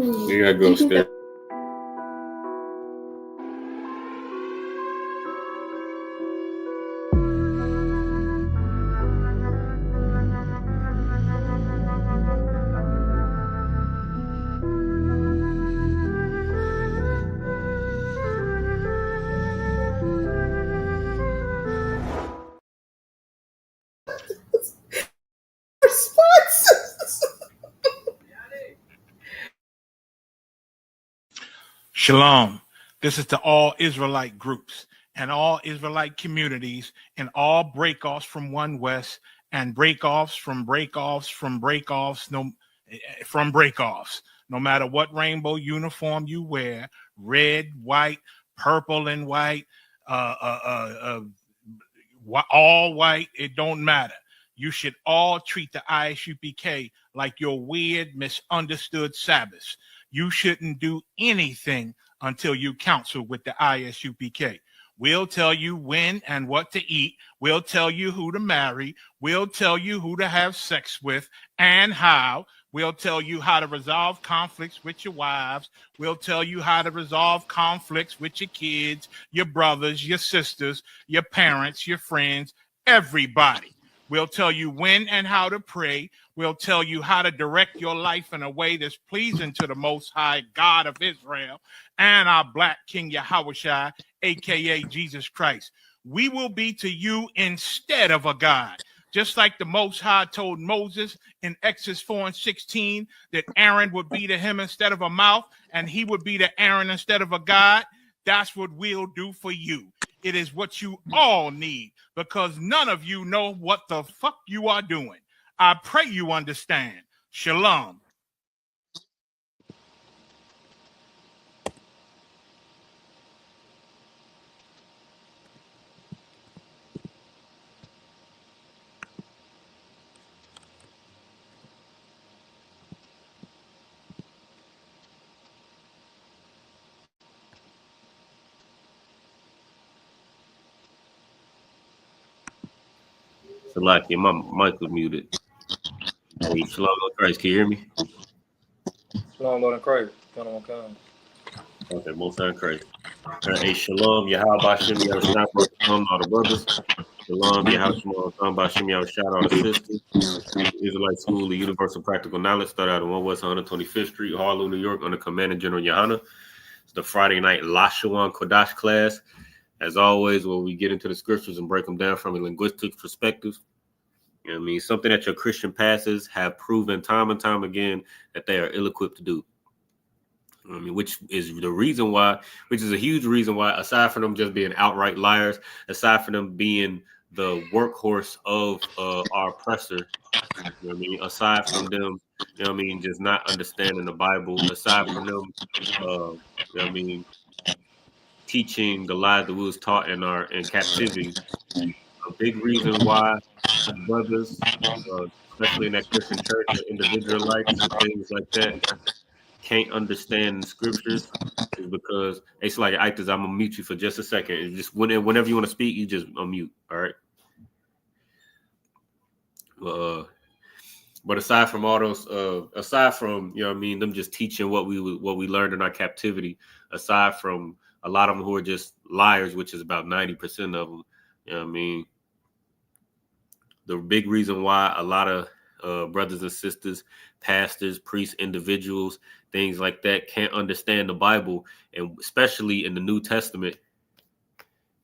You gotta go upstairs. Shalom. This is to all Israelite groups and all Israelite communities and all breakoffs from One West and breakoffs from breakoffs from breakoffs from breakoffs. No matter what rainbow uniform you wear, red, white, purple and white, all white, it don't matter. You should all treat the ISUPK like your weird, misunderstood Sabbaths. You shouldn't do anything until you counsel with the ISUPK. We'll tell you when and what to eat. We'll tell you who to marry. We'll tell you who to have sex with and how. We'll tell you how to resolve conflicts with your wives. We'll tell you how to resolve conflicts with your kids, your brothers, your sisters, your parents, your friends, everybody. We'll tell you when and how to pray. We'll tell you how to direct your life in a way that's pleasing to the Most High God of Israel and our Black King Yahushua, a.k.a. Jesus Christ. We will be to you instead of a God. Just like the Most High told Moses in Exodus 4:16 that Aaron would be to him instead of a mouth and he would be to Aaron instead of a God, that's what we'll do for you. It is what you all need because none of you know what the fuck you are doing. I pray you understand. Shalom. Salaki, my mic was muted. Hey, Shalom, Lord Christ, can you hear me? Shalom, Lord and Christ. Okay, most high Christ. Hey, Shalom, Yahweh Shem Yahushua, all the brothers. Shalom, Yahweh Shem Yahushua, all the sisters. Israelite School of Universal Practical Knowledge started out at 1 West 125th Street, Harlem, New York, under Commander General Yohana. It's the Friday night Lashawan Qadash class. As always, where we get into the scriptures and break them down from a linguistic perspective. I mean, something that your Christian pastors have proven time and time again that they are ill-equipped to do. I mean, which is a huge reason why, aside from them just being outright liars, aside from them being the workhorse of our oppressor, you know what I mean, aside from them, you know what I mean, just not understanding the Bible, aside from them, you know what I mean, teaching the lies that we was taught in captivity. A big reason why brothers, especially in that Christian church, individual life, things like that, can't understand the scriptures is because it's like, I'm gonna mute you for just a second. It's just whenever you want to speak, you just unmute. All right. But aside from all those, aside from, you know what I mean, them just teaching what we learned in our captivity, aside from a lot of them who are just liars, which is about 90% of them, you know what I mean, the big reason why a lot of brothers and sisters, pastors, priests, individuals, things like that can't understand the Bible, and especially in the New Testament,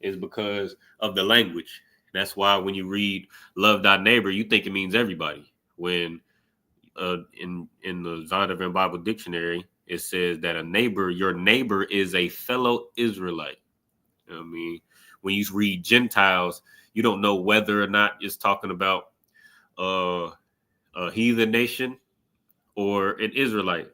is because of the language. That's why when you read "love thy neighbor," you think it means everybody. When in the Zondervan Bible Dictionary, it says that your neighbor is a fellow Israelite. You know what I mean, when you read Gentiles, you don't know whether or not it's talking about a heathen nation or an Israelite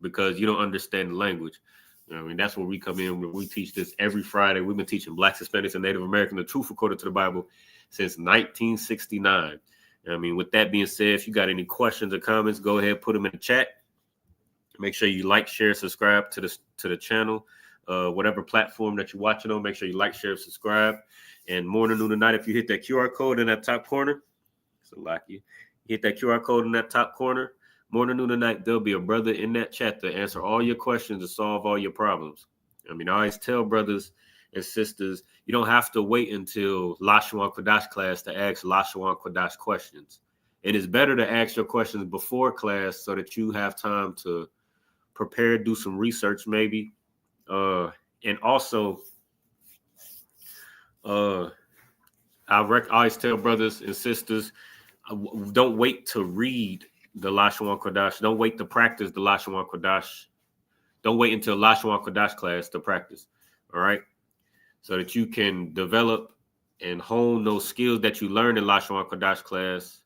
because you don't understand the language. You know what I mean, that's where we come in. We teach this every Friday. We've been teaching Blacks, Hispanics, and Native American the truth according to the Bible since 1969. You know I mean, with that being said, if you got any questions or comments, go ahead, put them in the chat. Make sure you like, share, subscribe to the channel. Whatever platform that you're watching on, make sure you like, share, subscribe. And morning, noon, and night, if you hit that QR code in that top corner, so like you hit that QR code in that top corner, Morning, noon, and night, there'll be a brother in that chat to answer all your questions and solve all your problems. I mean, I always tell brothers and sisters, you don't have to wait until Lashawan Qadash class to ask Lashawan Qadash questions. It is better to ask your questions before class so that you have time to prepare, do some research maybe. And also, I always tell brothers and sisters, don't wait to read the Lashawan Qadash. Don't wait to practice the Lashawan Qadash. Don't wait until Lashawan Qadash class to practice. All right. So that you can develop and hone those skills that you learned in Lashawan Qadash class.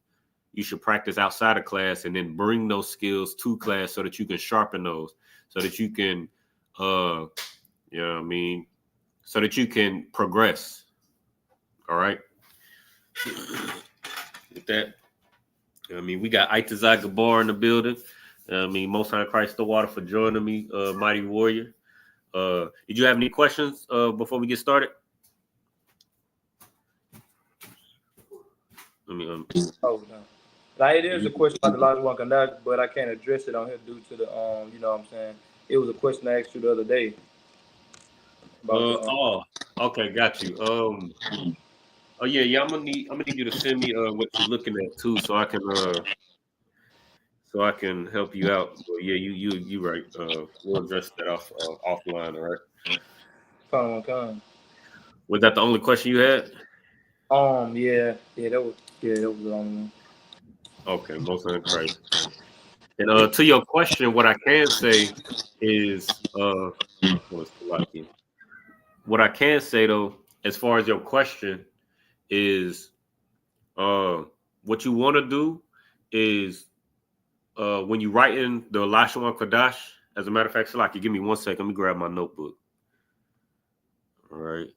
You should practice outside of class and then bring those skills to class so that you can sharpen those, so that you can, so that you can progress. All right. With that, we got Itazai Gabar in the building. Most High Christ the Water for joining me, Mighty Warrior. Did you have any questions before we get started? Oh no. Now it is a question about the Lashawan Qadash, but I can't address it on here due to the you know what I'm saying. It was a question I asked you the other day. Okay, got you. I'm gonna need you to send me what you're looking at too, so I can help you out. But yeah, you right. We'll address that offline. All right. Come. Was that the only question you had? Yeah, that was the only one. Okay, most of Christ. And to your question, what I can say is what I can say though, as far as your question is, what you want to do is when you write in the Lashawan Qadash. As a matter of fact, Salaki, give me 1 second. Let me grab my notebook. All right.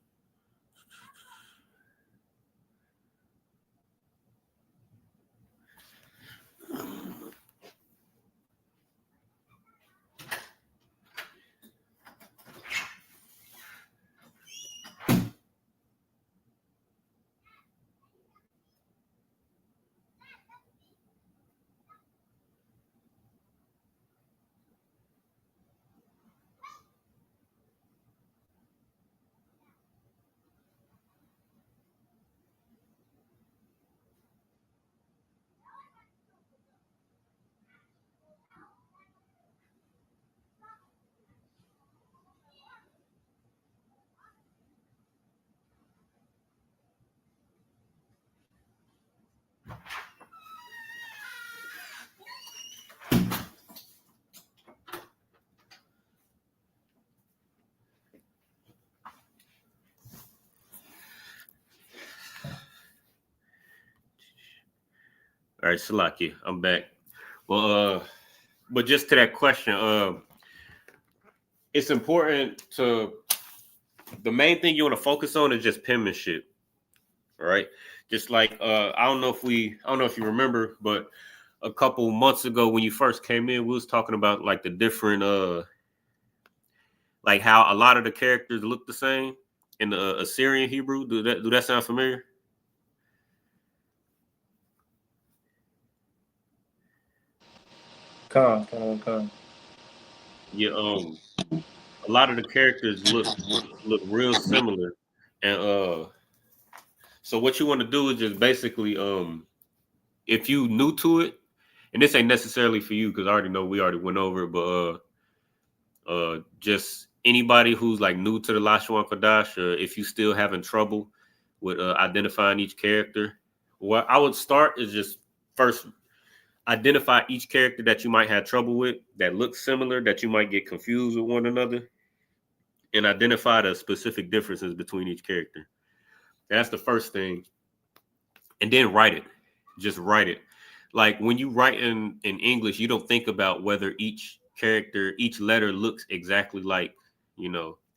All right, Salaki, I'm back. Well, but just to that question, it's important to the main thing you want to focus on is just penmanship. All right. Just like I don't know if you remember, but a couple months ago when you first came in, we was talking about like the different like how a lot of the characters look the same in the Assyrian Hebrew. Do that sound familiar? Come. Yeah, a lot of the characters look real similar. And so what you want to do is just basically if you new to it, and this ain't necessarily for you because I already know we already went over it, but just anybody who's like new to the Lashawan Qadash, or if you still having trouble with identifying each character, what I would start is just first identify each character that you might have trouble with that looks similar, that you might get confused with one another, and identify the specific differences between each character. That's the first thing. And then write it. Just write it. Like when you write in English, you don't think about whether each character, each letter looks exactly like,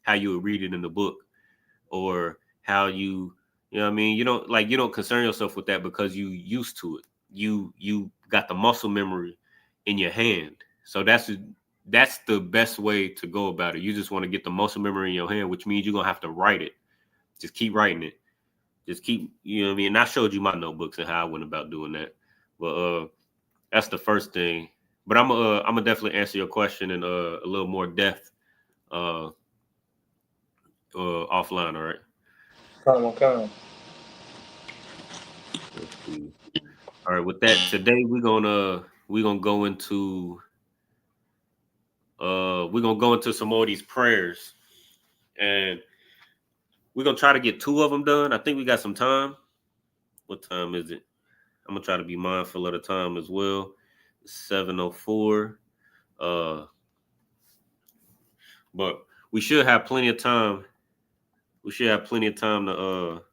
how you would read it in the book, or how you know what I mean? You don't concern yourself with that because you used to it. You got the muscle memory in your hand. So that's the best way to go about it. You just want to get the muscle memory in your hand, which means you're gonna have to write it. Just keep writing it. Just keep, what I mean? And I showed you my notebooks and how I went about doing that. But that's the first thing. But I'm gonna definitely answer your question in a little more depth offline. All right. Come on, come on. Let's see. All right. With that, today we're gonna go into some more of these prayers, and we're gonna try to get 2 of them done. I think we got some time. What time is it? I'm gonna try to be mindful of the time as well. 7:04. But we should have plenty of time. We should have plenty of time to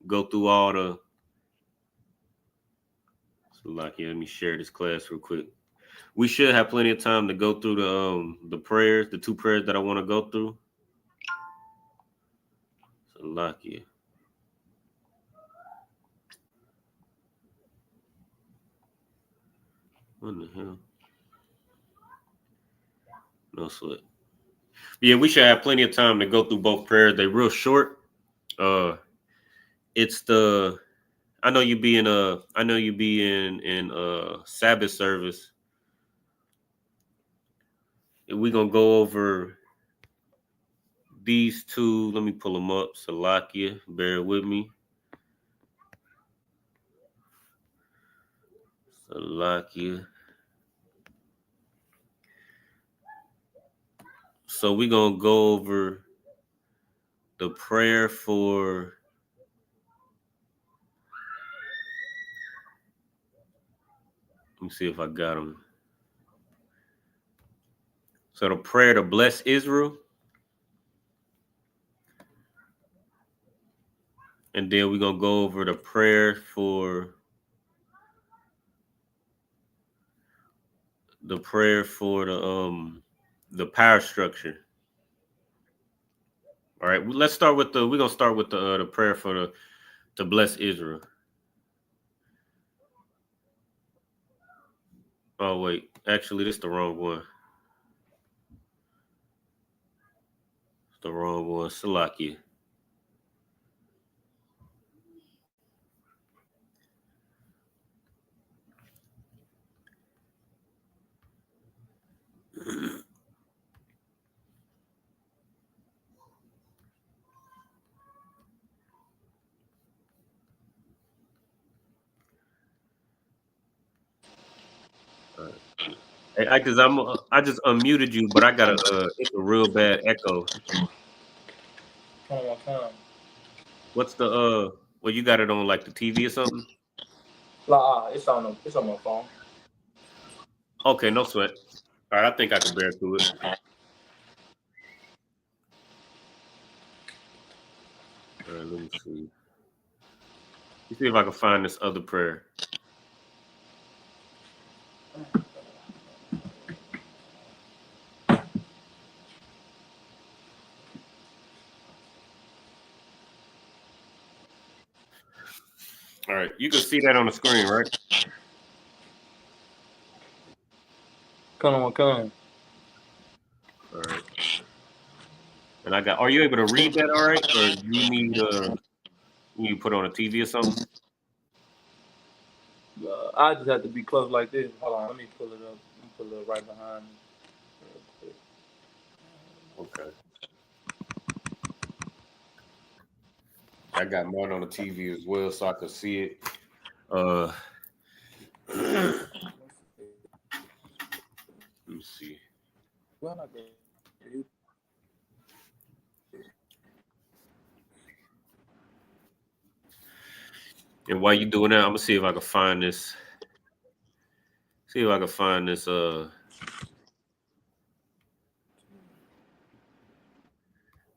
go through all the. So like, yeah, let me share this class real quick. We should have plenty of time to go through the prayers, the 2 prayers that I want to go through. So like, yeah. What the hell? No sweat. Yeah, we should have plenty of time to go through both prayers. They're real short. It's the I know you be in Sabbath service. And we're gonna go over these 2. Let me pull them up. Salakia, bear with me. Salakia. So we're gonna go over the prayer for. Let me see if I got them. So the prayer to bless Israel, and then we're gonna go over the prayer for the power structure. All right, let's start with we're gonna start with the prayer for to bless Israel. Oh wait, actually, this is the wrong one. It's the wrong one. Salakia. Hey, because I just unmuted you, but I got it's a real bad echo. Come on, come on. What's the well, you got it on like the TV or something? It's on my phone. Okay, no sweat. All right, I think I can bear through it. All right, let me see. Let me see if I can find this other prayer. All right, you can see that on the screen, right? Come on, come on. All right. And I got. Are you able to read that? All right, or do you put on a TV or something? I just have to be close like this. Hold on, let me pull it up. Let me pull it up right behind me. Real quick. Okay. I got mine on the TV as well, so I can see it. Let me see. Well, not good. And while you doing that, I'm gonna see if I can find this. See if I can find this.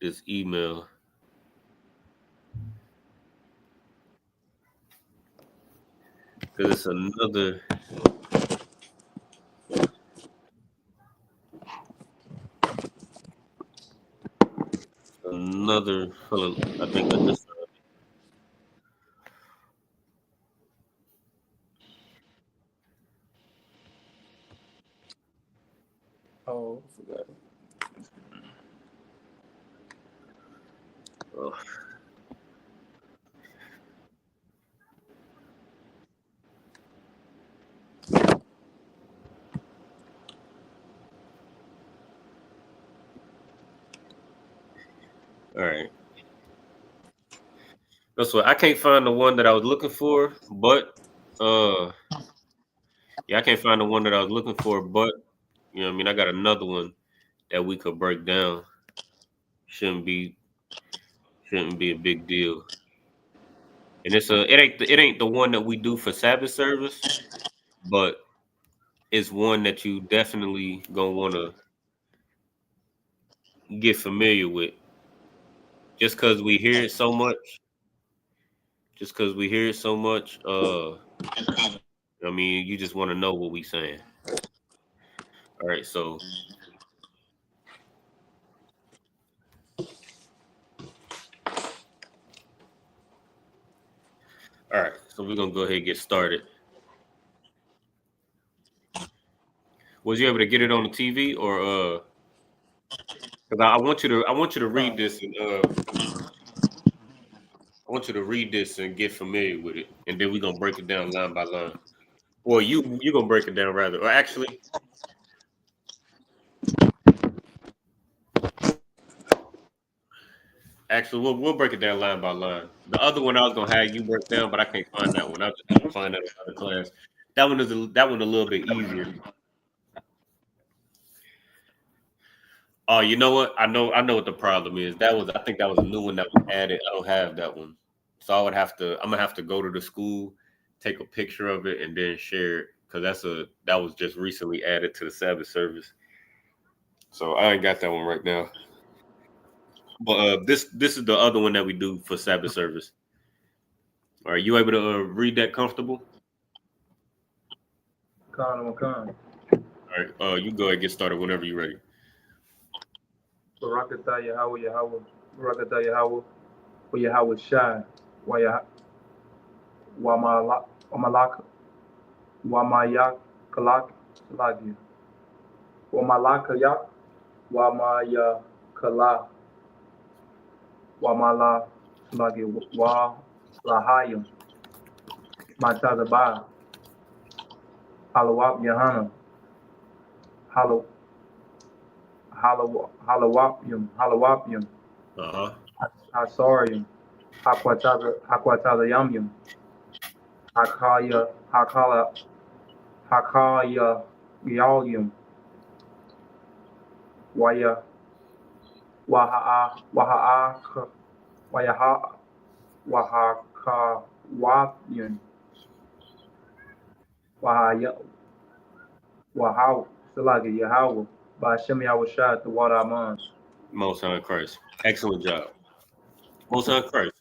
This email. Because it's another. Hold on, I think I just. Oh, I forgot. Oh. All right. That's what I can't find the one that I was looking for, but yeah, I can't find the one that I was looking for, but you know what I mean, I got another one that we could break down. Shouldn't be a big deal. And it ain't the one that we do for Sabbath service, but it's one that you definitely gonna want to get familiar with. Just because we hear it so much, I mean, you just want to know what we saying. All right, so we're gonna go ahead and get started. Was you able to get it on the TV or because I want you to read this and I want you to read this and get familiar with it, and then we're gonna break it down line by line. Or you gonna break it down rather, or actually, we'll break it down line by line. The other one I was gonna have you break down, but I can't find that one. I'll just have to find that in another class. That one a little bit easier. Oh, you know what? I know what the problem is. I think that was a new one that was added. I don't have that one. So I'm gonna have to go to the school, take a picture of it, and then share it. Because that was just recently added to the Sabbath service. So I ain't got that one right now. But this is the other one that we do for Sabbath service. Are you able to read that comfortable? Con. All right. You go ahead and get started whenever you're ready. Barakatah Yahweh. Barakatah Yahweh. Wa Yahweh Shai. Wa Malak. Wa Mayak Kalak. Salagi. Wa Malakayak. Wa Maya Kala. Wa Mala Salagi. Wa Lahayim. Matazabah. Halawap Yahana. Halawapium. Hasorium. Hakwataza Yamyum. Hakaya Yalium. Wahakawapium. Wahaw Salagi Yahweh. By Hashem Yahweh Shai the water Aman. Most High Christ. Excellent job. Most High Christ.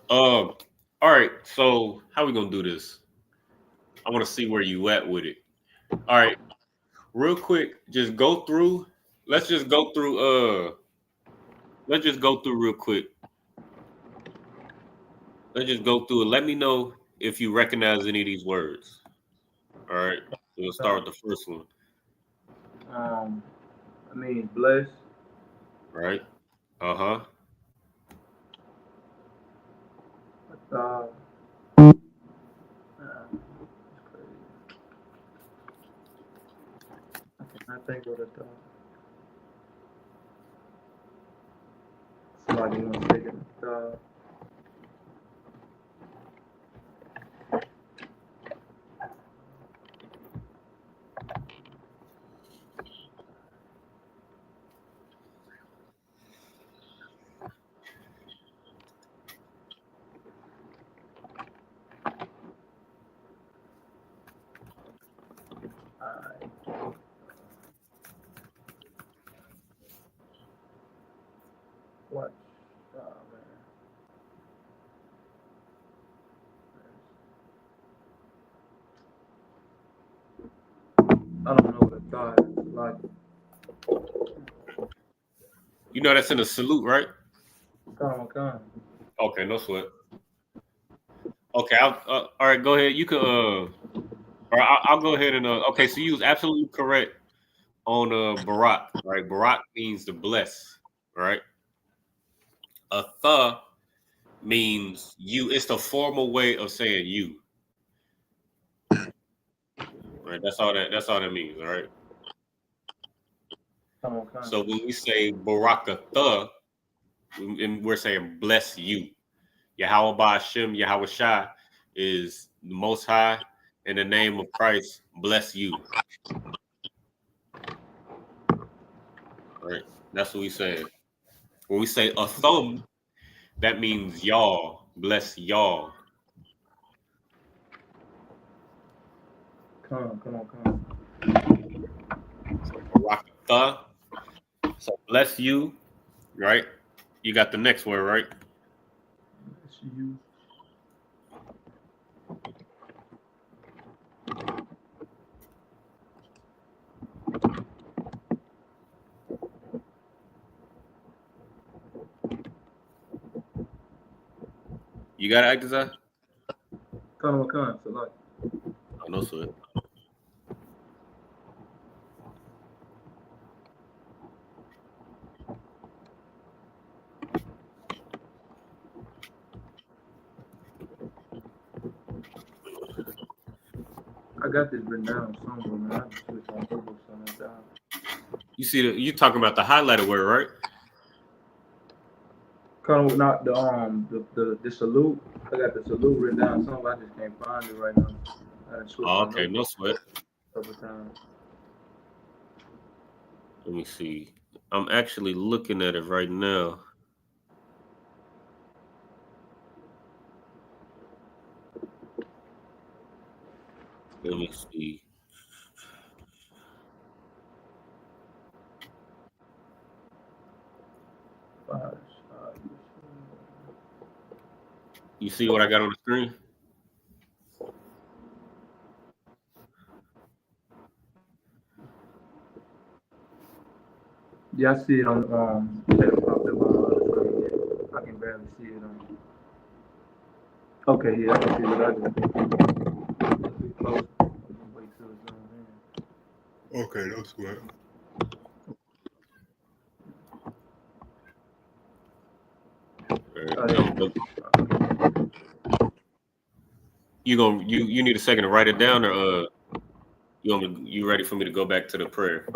All right. So how we gonna do this? I want to see where you at with it. All right. Real quick, just go through. Let's just go through. Let's just go through real quick. Let's just go through it. Let me know if you recognize any of these words. All right. We'll start with the first one. Bless. Right. I think what it somebody want to take it. What? I don't know what it thought. Like. You know that's in a salute, right? Come. Okay, no sweat. Okay, all right. Go ahead. You can. Or I'll go ahead and. Okay, so you was absolutely correct on Barak. Right, Barak means to bless. Right. A means you. It's the formal way of saying you. Right. That's all that means. All right. Come. So when we say Barakatha, and we're saying bless you. Yahweh Hashem, Yahweh Shai is the Most High. In the name of Christ, bless you. Right? That's what we saying. When we say a thumb, that means y'all. Bless y'all. Come on. Barakatah. So bless you, right? You got the next word, right? Bless you. You got it, Aktazah? Come on. So like. Oh, no sweat. I got this written down somewhere, man. I just switch on purpose on that down. You see, you talking about the highlighted word, right? Kind of not the salute. I got the salute written down somewhere. I just can't find it right now. I done switched Oh, my okay, notes no sweat. a couple times. Let me see. I'm actually looking at it right now. Let me see. You see what I got on the screen? Yeah, I see it on it popped up on the screen. Yeah. I can barely see it on. Okay, yeah, I can see what I do. Close. Wait till it's on in. Okay, no sweat. You need a second to write it down, or you ready for me to go back to the prayer?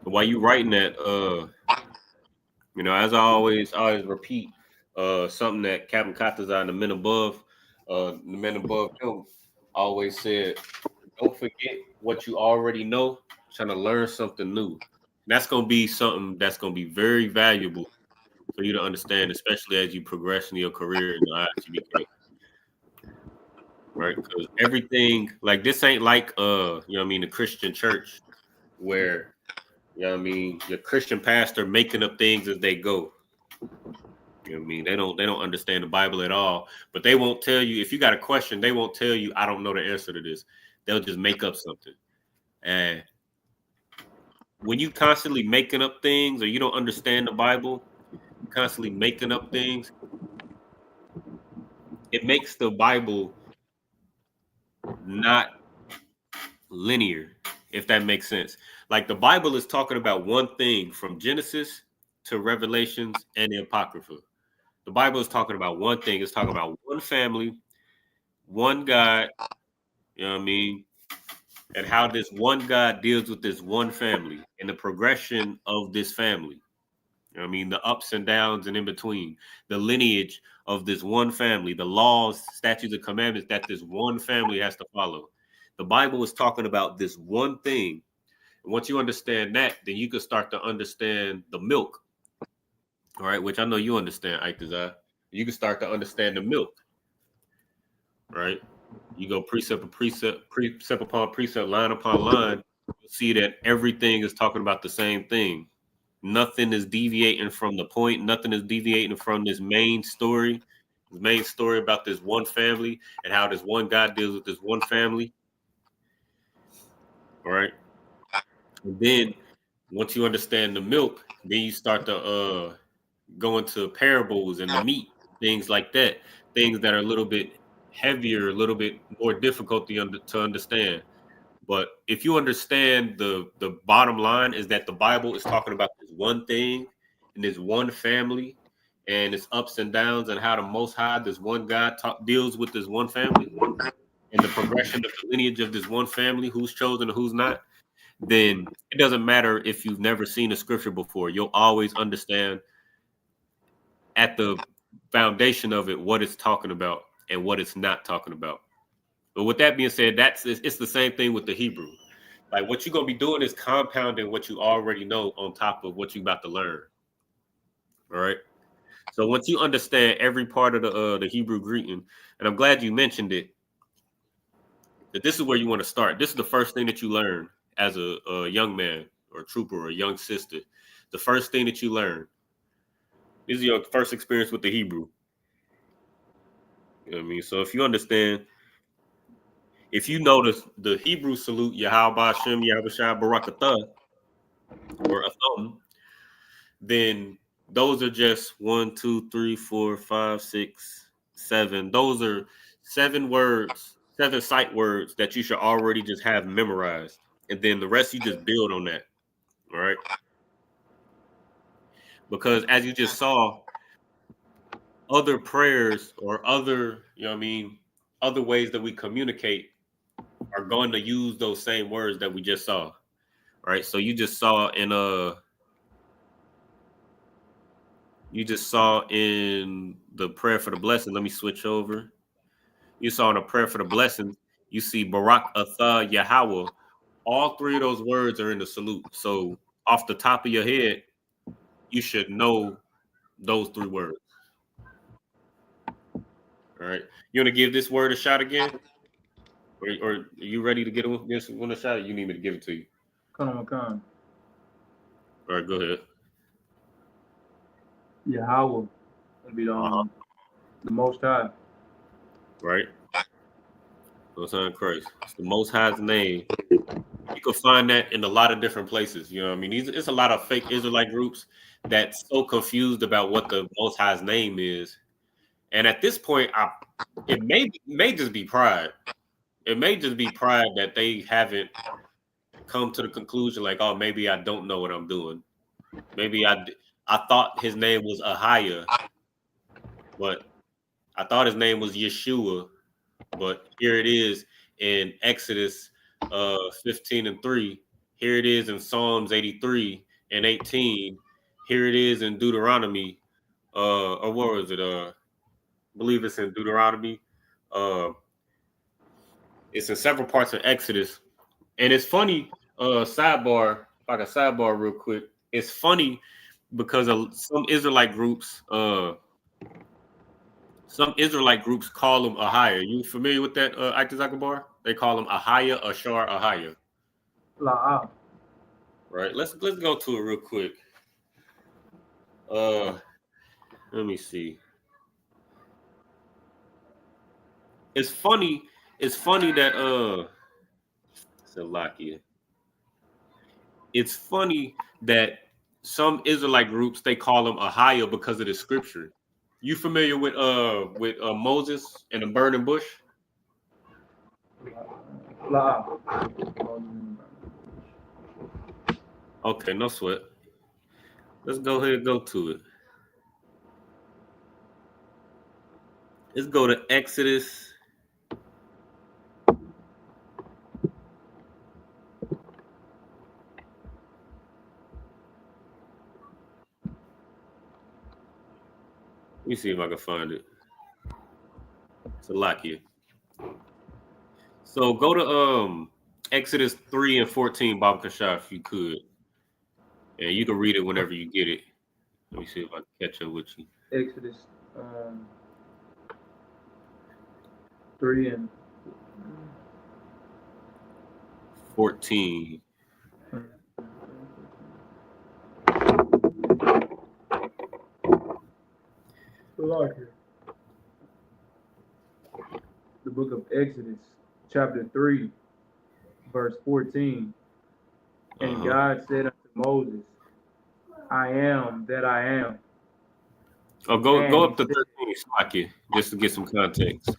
While you writing that, as I always repeat, something that Captain Kataza and the men above him always said: don't forget what you already know. Trying to learn something new. That's gonna be something that's gonna be very valuable for you to understand, especially as you progress in your career in the ISUPK. Right? Because everything like this ain't like the Christian church where your Christian pastor making up things as they go. They don't understand the Bible at all. But they won't tell you if you got a question, they won't tell you I don't know the answer to this. They'll just make up something. And when you constantly making up things or you don't understand the Bible, constantly making up things, it makes the Bible not linear, if that makes sense. Like the Bible is talking about one thing from Genesis to Revelations and the Apocrypha. The Bible is talking about one thing. It's talking about one family, one God, and how this one God deals with this one family and the progression of this family. The ups and downs and in between, the lineage of this one family, the laws, statutes, and commandments that this one family has to follow. The Bible is talking about this one thing. And once you understand that, then you can start to understand the milk. All right, which I know you understand, Aiktazah. You can start to understand the milk. Right? You go precept upon precept, line upon line, you'll see that everything is talking about the same thing. Nothing is deviating from the point. Nothing is deviating from this main story. The main story about this one family and how this one God deals with this one family. All right. And then once you understand the milk, then you start to go into parables and the meat, things like that, things that are a little bit heavier, a little bit more difficult to understand. But if you understand the bottom line is that the Bible is talking about this one thing and this one family and its ups and downs and how the Most High, this one God, deals with this one family and the progression of the lineage of this one family, who's chosen and who's not, then it doesn't matter if you've never seen a scripture before. You'll always understand at the foundation of it what it's talking about and what it's not talking about. But with that being said, it's the same thing with the Hebrew. Like what you're gonna be doing is compounding what you already know on top of what you're about to learn. All right. So once you understand every part of the Hebrew greeting, and I'm glad you mentioned it, that this is where you want to start. This is the first thing that you learn as a young man or a trooper or a young sister. The first thing that you learn. This is your first experience with the Hebrew. You know what I mean? So if you understand, if you notice the Hebrew salute, Yahweh Hashem, Yahweh Shai Barakatah, or Atham, then those are just 1, 2, 3, 4, 5, 6, 7. Those are 7 words, 7 sight words that you should already just have memorized. And then the rest you just build on that. All right. Because as you just saw, other prayers or other, you know what I mean, other ways that we communicate are going to use those same words that we just saw. Right. So you just saw in the prayer for the blessing. Let me switch over. You saw in the prayer for the blessing, you see Barak Atha Yahweh. All 3 of those words are in the salute. So off the top of your head, you should know those 3 words. All right. You want to give this word a shot again? Or are you ready to get this one a shot? Or you need me to give it to you? Come on. All right, go ahead. Yahweh will be the Most High. Right. Most High Christ. It's the Most High's name. You can find that in a lot of different places. You know what I mean? It's a lot of fake Israelite groups that's so confused about what the Most High's name is. And at this point, it may just be pride. It may just be pride that they haven't come to the conclusion like, oh, maybe I don't know what I'm doing. Maybe I thought his name was Ahiah, but I thought his name was Yeshua. But here it is in Exodus 15:3. Here it is in Psalms 83 and 18. Here it is in Deuteronomy. Or what was it? I believe it's in Deuteronomy. It's in several parts of Exodus. And it's funny, sidebar, if I can sidebar real quick. It's funny because of some Israelite groups call them Ahiah. You familiar with that, Ike Zakabar? They call them Ahiah, Ashar, Ahiah. La'ah. Right. Let's go to it real quick. Let me see. It's funny that Salakia. It's funny that some Israelite groups they call them Ahiah because of the scripture. You familiar with Moses and the burning bush? La'ah. Okay, no sweat. Let's go ahead and go to it. Let's go to Exodus. Let me see if I can find it. It's a lot here. So go to Exodus 3 and 14, Bob Kashaf, if you could. And you can read it whenever you get it. Let me see if I can catch up with you. Exodus 3 and 14. The book of Exodus, chapter 3, verse 14. And God said unto Moses, I am that I am. Oh, go up to 13, Slocky, just to get some context.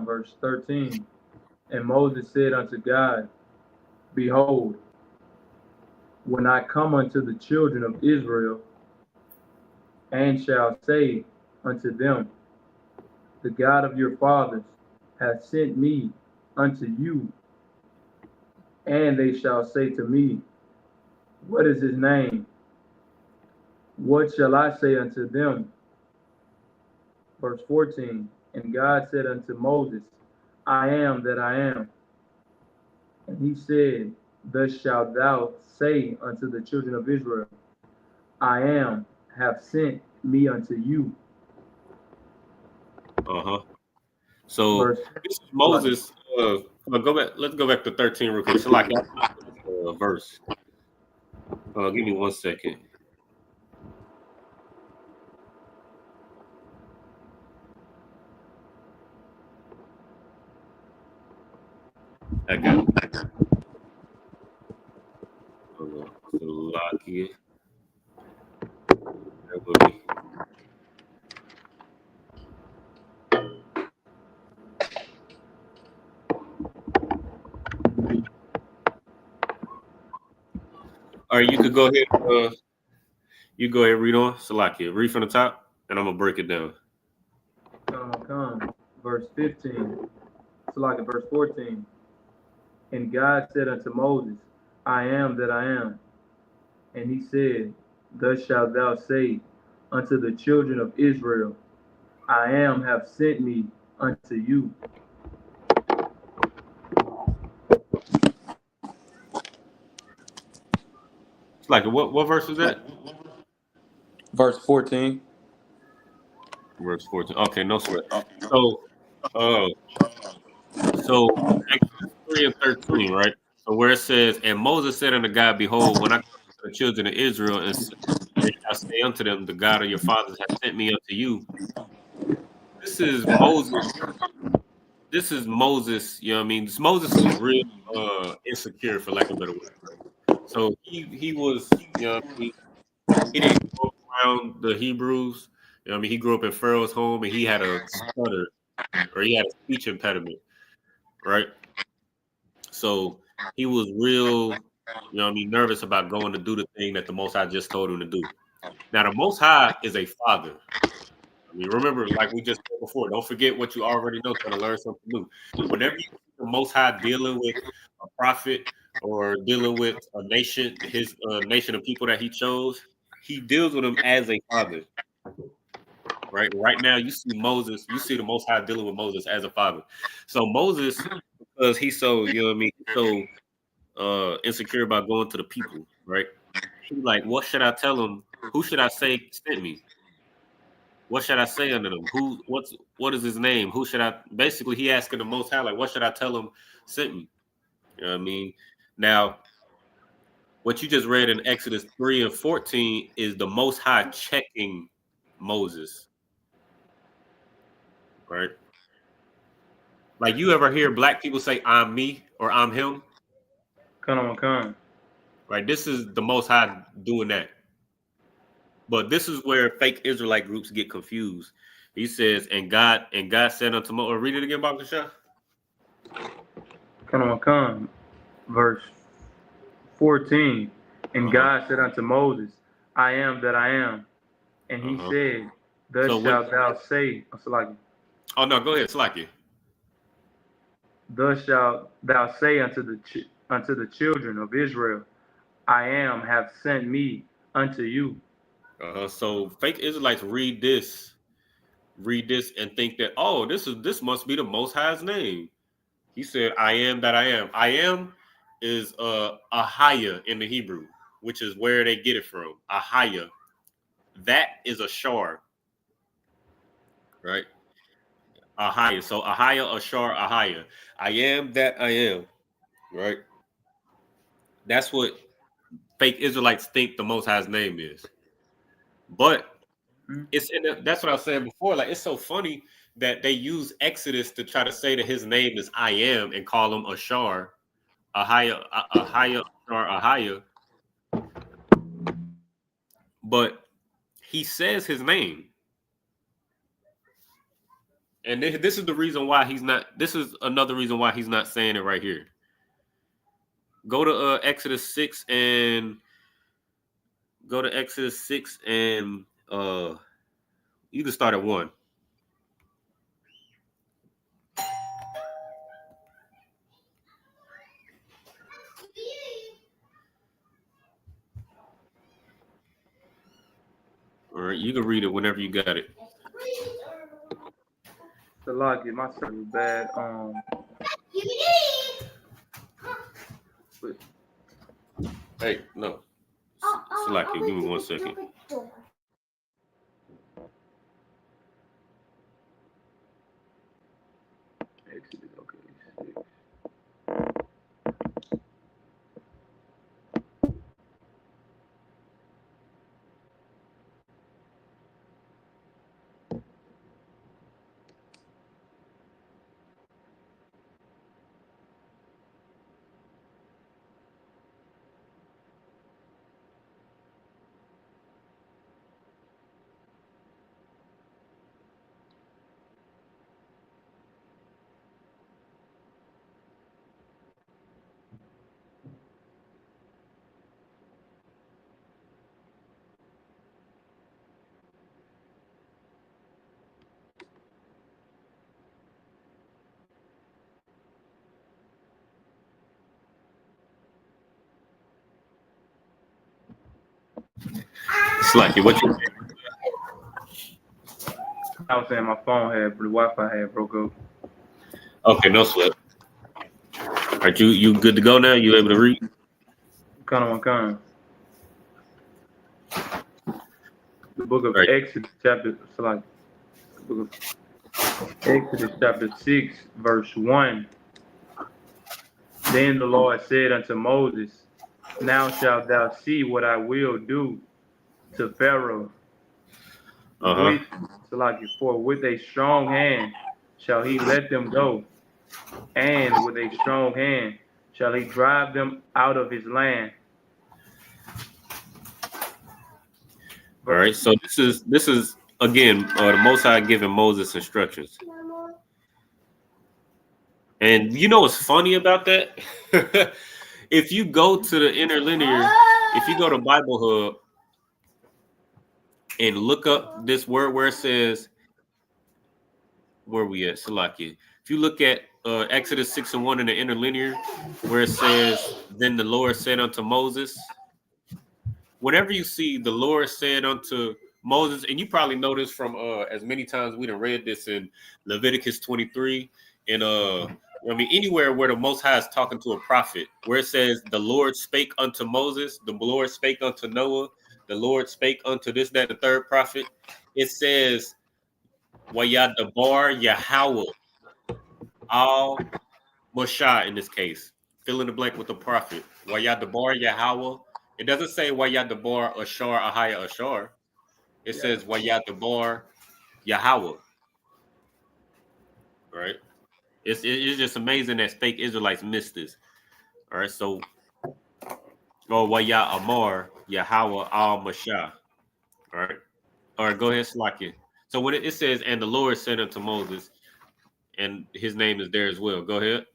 Verse 13. And Moses said unto God, Behold, when I come unto the children of Israel, and shall say unto them, The God of your fathers hath sent me unto you, and they shall say to me, What is his name? What shall I say unto them? Verse 14. And God said unto Moses, I am that I am. And he said, Thus shalt thou say unto the children of Israel, I am, have sent me unto you. So Verse this is Moses. Go back. Let's go back to 13 real quick. So like verse. Give me 1 second. I got it. Salakia. That would be. All right, you could go ahead. You go ahead and read on. Salakia. Read from the top, and I'm gonna break it down. Verse 15. Salakia, verse 14. And God said unto Moses, I am that I am. And he said, Thus shalt thou say unto the children of Israel, I am have sent me unto you. It's like what verse is that? Verse 14. Verse 14. Okay, no sweat. So Exodus 3 and 13, right? So where it says, And Moses said unto God, Behold, when I come to the children of Israel and shall say unto them, The God of your fathers hath sent me unto you. This is Moses. This is Moses. You know what I mean? Moses was real insecure, for lack of a better word. Right? So he was, you know what I mean? He didn't grow up around the Hebrews. You know what I mean? He grew up in Pharaoh's home, and he had a stutter, or he had a speech impediment, right? So he was real, you know what I mean, nervous about going to do the thing that the Most High just told him to do. Now, the Most High is a father. I mean, remember, like we just said before, don't forget what you already know, trying to learn something new. Whenever you see the Most High dealing with a prophet or dealing with a nation, his nation of people that he chose, he deals with them as a father. Right? Right now, you see Moses, you see the Most High dealing with Moses as a father. So Moses, because he's so, you know what I mean, so insecure about going to the people, right? He's like, what should I tell them? Who should I say sent me? What should I say unto them? What is his name? Who should I basically he asking the Most High, like, what should I tell him sent me? You know what I mean? Now, what you just read in Exodus 3 and 14 is the Most High checking Moses. Right? Like you ever hear black people say I'm me or I'm him? Come. Right? This is the Most High doing that. But this is where fake Israelite groups get confused. He says, and God said unto Moses, read it again, Baba Shah. Come. Verse 14. And God said unto Moses, I am that I am. And he said, Thus shalt thou say, Oh no, go ahead, Slacky. Thus shalt thou say unto the children of Israel, I am have sent me unto you. So fake Israelites read this and think that, oh, this must be the Most High's name. He said, I am that I am. I am is Ahaya in the Hebrew, which is where they get it from. Ahaya. That is a shar. Right? Ahaya. So Ahaya, Ashar, Ahaya. I am that I am. Right? That's what fake Israelites think the Most High's name is. But that's what I was saying before. Like, it's so funny that they use Exodus to try to say that his name is I am and call him Ashar, Ahaya, Ashar, Ahaya. But he says his name. And this is the reason why he's not. This is another reason why he's not saying it right here. Go to Exodus 6 and you can start at 1. All right, you can read it whenever you got it. The logic, my service is bad. Hey, no. Salaki, give me 1 second. Exodus, okay. 6. Salaki, what you? I was saying my phone the Wi-Fi had broke up. Okay, no sweat. Are you good to go now? You able to read? Kind. The book of Right. Exodus, chapter Exodus chapter 6, verse 1. Then the Lord said unto Moses, now shalt thou see what I will do to Pharaoh. For with a strong hand shall he let them go, and with a strong hand shall he drive them out of his land. All right, so this is again the Most High giving Moses instructions. And you know what's funny about that? If you go to the interlinear, if you go to Bible Hub and look up this word where it says, where we at, Salakia? If you look at Exodus 6 and 1 in the interlinear, where it says, then the Lord said unto Moses, whenever you see the Lord said unto Moses, and you probably know this from as many times we done read this in Leviticus 23, and anywhere where the Most High is talking to a prophet, where it says the Lord spake unto Moses, the Lord spake unto Noah, the Lord spake unto this, that, the third prophet, it says Wayadabar Yahweh al Moshe in this case. Fill in the blank with the prophet. Wayadabar Yahweh. It doesn't say Wayadabar Ashar Ahaya Ashar. It says Wayadabar Yahweh. Right? It's just amazing that fake Israelites missed this. All right, so Waya Amar Yahweh al Moshe. All right, go ahead, Slakia. So when it says, and the Lord said unto Moses, and his name is there as well. Go ahead.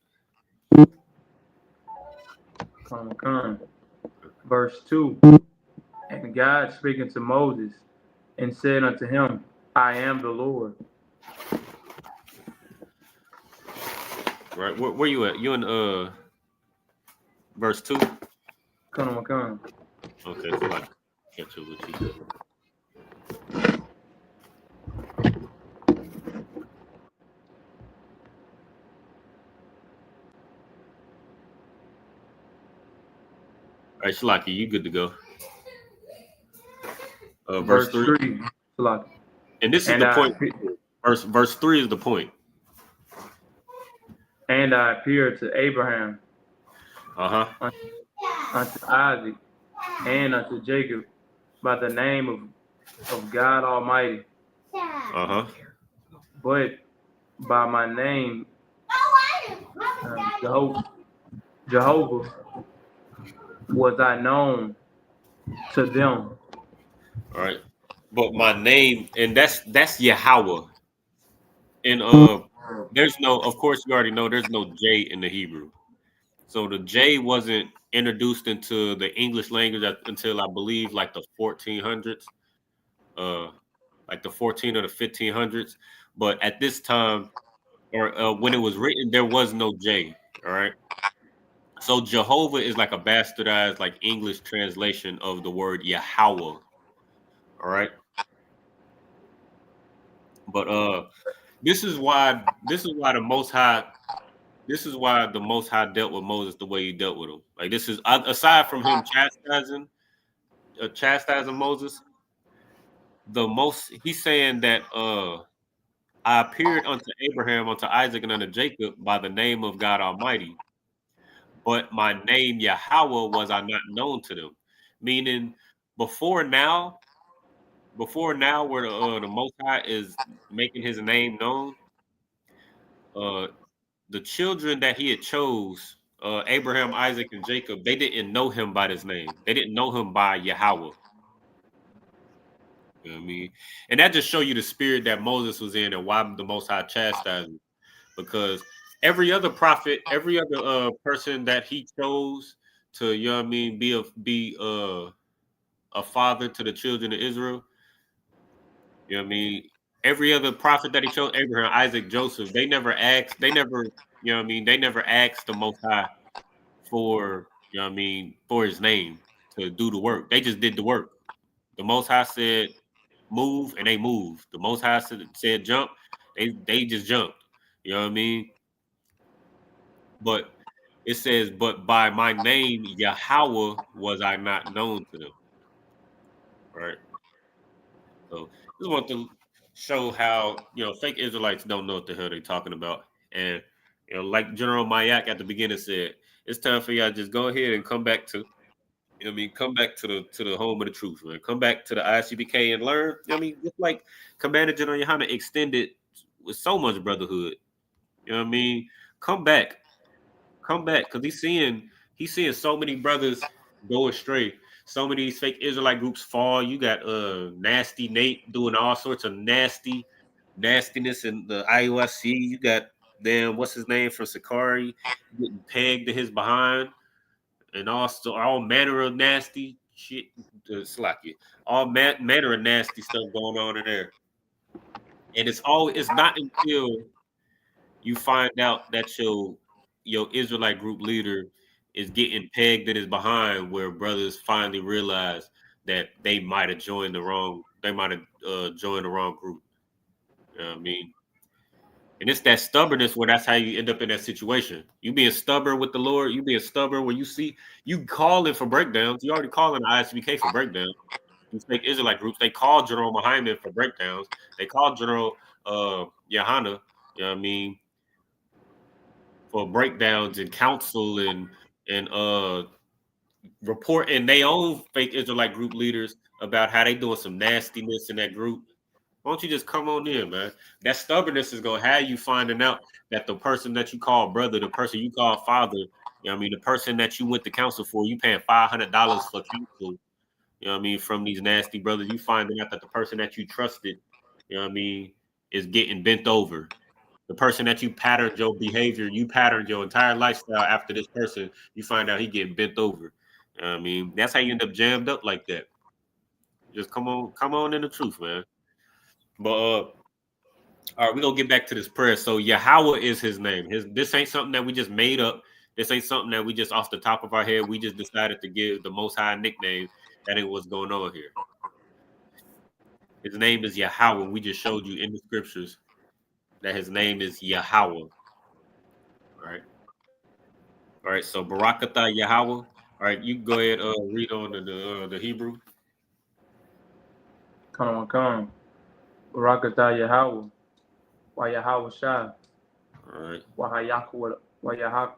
Verse 2. And God speaking to Moses and said unto him, I am the Lord. Right, where you at? You in verse 2? Come. Okay, so I catch up with you. All right, Shalaki, you good to go. Verse 3. And this is the point. Verse 3 is the point. And I appeared to Abraham, unto Isaac, and unto Jacob by the name of God Almighty. But by my name, Jehovah, was I known to them. All right. But my name, and that's Yahweh. And there's no, of course, you already know there's no J in the Hebrew. So the J wasn't introduced into the English language until I believe like the 1400s, uh, like the 14 or the 1500s. But at this time, or when it was written, there was no J. All right. So Jehovah is like a bastardized, like English translation of the word Yahweh. All right. But this is why the Most High this is why the Most High dealt with Moses the way he dealt with him. Like this is aside from him chastising Moses, the most he's saying that I appeared unto Abraham, unto Isaac, and unto Jacob by the name of God Almighty, but my name Yahweh was I not known to them. Meaning before now, where the Most High is making his name known, uh the children that he had chose, Abraham, Isaac, and Jacob, they didn't know him by his name. They didn't know him by Yahweh. You know what I mean? And that just show you the spirit that Moses was in and why the Most High chastised him. Because every other prophet, every other person that he chose to, you know what I mean, be a father to the children of Israel, you know what I mean? Every other prophet that he chose, Abraham, Isaac, Joseph, you know what I mean, they never asked the Most High for, you know what I mean, for his name to do the work. They just did the work. The Most High said move, and they moved. The Most High said jump, they just jumped. You know what I mean? But it says, but by my name Yahweh was I not known to them. Right. So just want to show how, fake Israelites don't know what the hell they're talking about. And like General Mayak at the beginning said, it's time for y'all to just go ahead and come back to, come back to the home of the truth, man. Come back to the ISUPK and learn. Just like Commander General Yohana extended with so much brotherhood. You know what I mean? Come back. Come back. Because he's seeing so many brothers go astray. So many of these fake Israelite groups fall. You got Nasty Nate doing all sorts of nastiness in the IOSC. You got what's his name from Sakari getting pegged to his behind, and also all manner of nasty shit. Slacky, all manner of nasty stuff going on in there. And it's not until you find out that your Israelite group leader is getting pegged in his behind, where brothers finally realize that they might have joined the wrong. They might have joined the wrong group. You know what I mean? And it's that stubbornness where that's how you end up in that situation. You being stubborn with the Lord, you being stubborn when you see you calling for breakdowns. You already calling the ISBK for breakdowns. These fake Israelite groups, they call General Muhammad for breakdowns. They call General Yohana, you know what I mean, for breakdowns and counsel and reporting their own fake Israelite group leaders about how they doing some nastiness in that group. Why don't you just come on in, man? That stubbornness is gonna have you finding out that the person that you call brother, the person you call father, the person that you went to counsel for, you paying $500 for counsel, from these nasty brothers. You finding out that the person that you trusted, is getting bent over. The person that you patterned your behavior, you patterned your entire lifestyle after this person, you find out he getting bent over. That's how you end up jammed up like that. Just come on in the truth, man. But all right, we're gonna get back to this prayer. So Yahweh is his name. This ain't something that we just made up. This ain't something that we just off the top of our head. We just decided to give the Most High nickname. That ain't what's going on here. His name is Yahweh. We just showed you in the scriptures that his name is Yahweh. All right. All right. So Barakatah Yahweh. All right, you can go ahead read on the Hebrew. Come on. Barakatah Yahweh. Why Yahweh Shah. All right. Why Yahweh. Why Yahweh.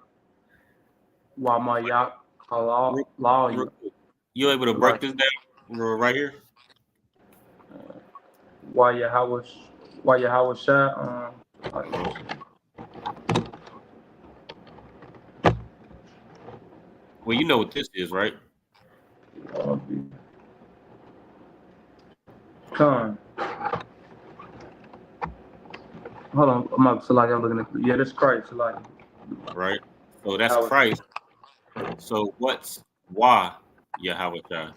Why Mayak Halal Law. You able to break this down right here? Why Yahweh Shah. Well, you know what this is, right? Come. Hold on, I'm looking at. Yeah, that's Christ, Salaki. right? So that's How Christ. So what's why Yahweh Shai?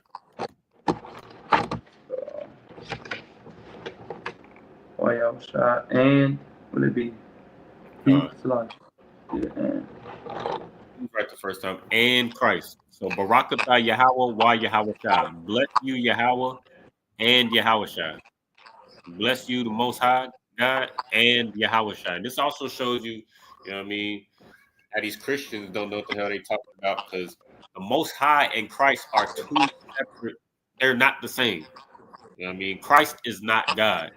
why y'all shot and will it be he Salaki? Yeah, and Right the first time, and Christ. So Barakatah Yahweh, why Yahweh Shai? Bless you, Yahweh, and Yahweh Shai. Bless you, the Most High God, and Yahweh Shai. This also shows you, you know what I mean, how these Christians don't know what the hell they talking about, because the Most High and Christ are two separate, they're not the same. You know what I mean? Christ is not God.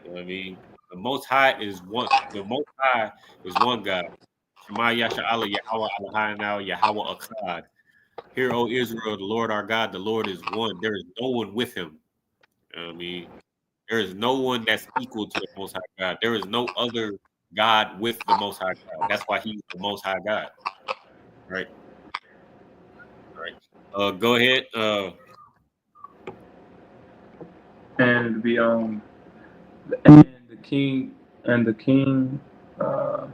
You know what I mean? The Most High is one. The Most High is one God. Shema Yasha Allah Yahweh Elohim Yahweh Akkad. Hear, O Israel, the Lord our God, the Lord is one. There is no one with him. You know what I mean? There is no one that's equal to the Most High God. There is no other God with the Most High God. That's why he's the Most High God. Right? Right. Go ahead. and be and the king uh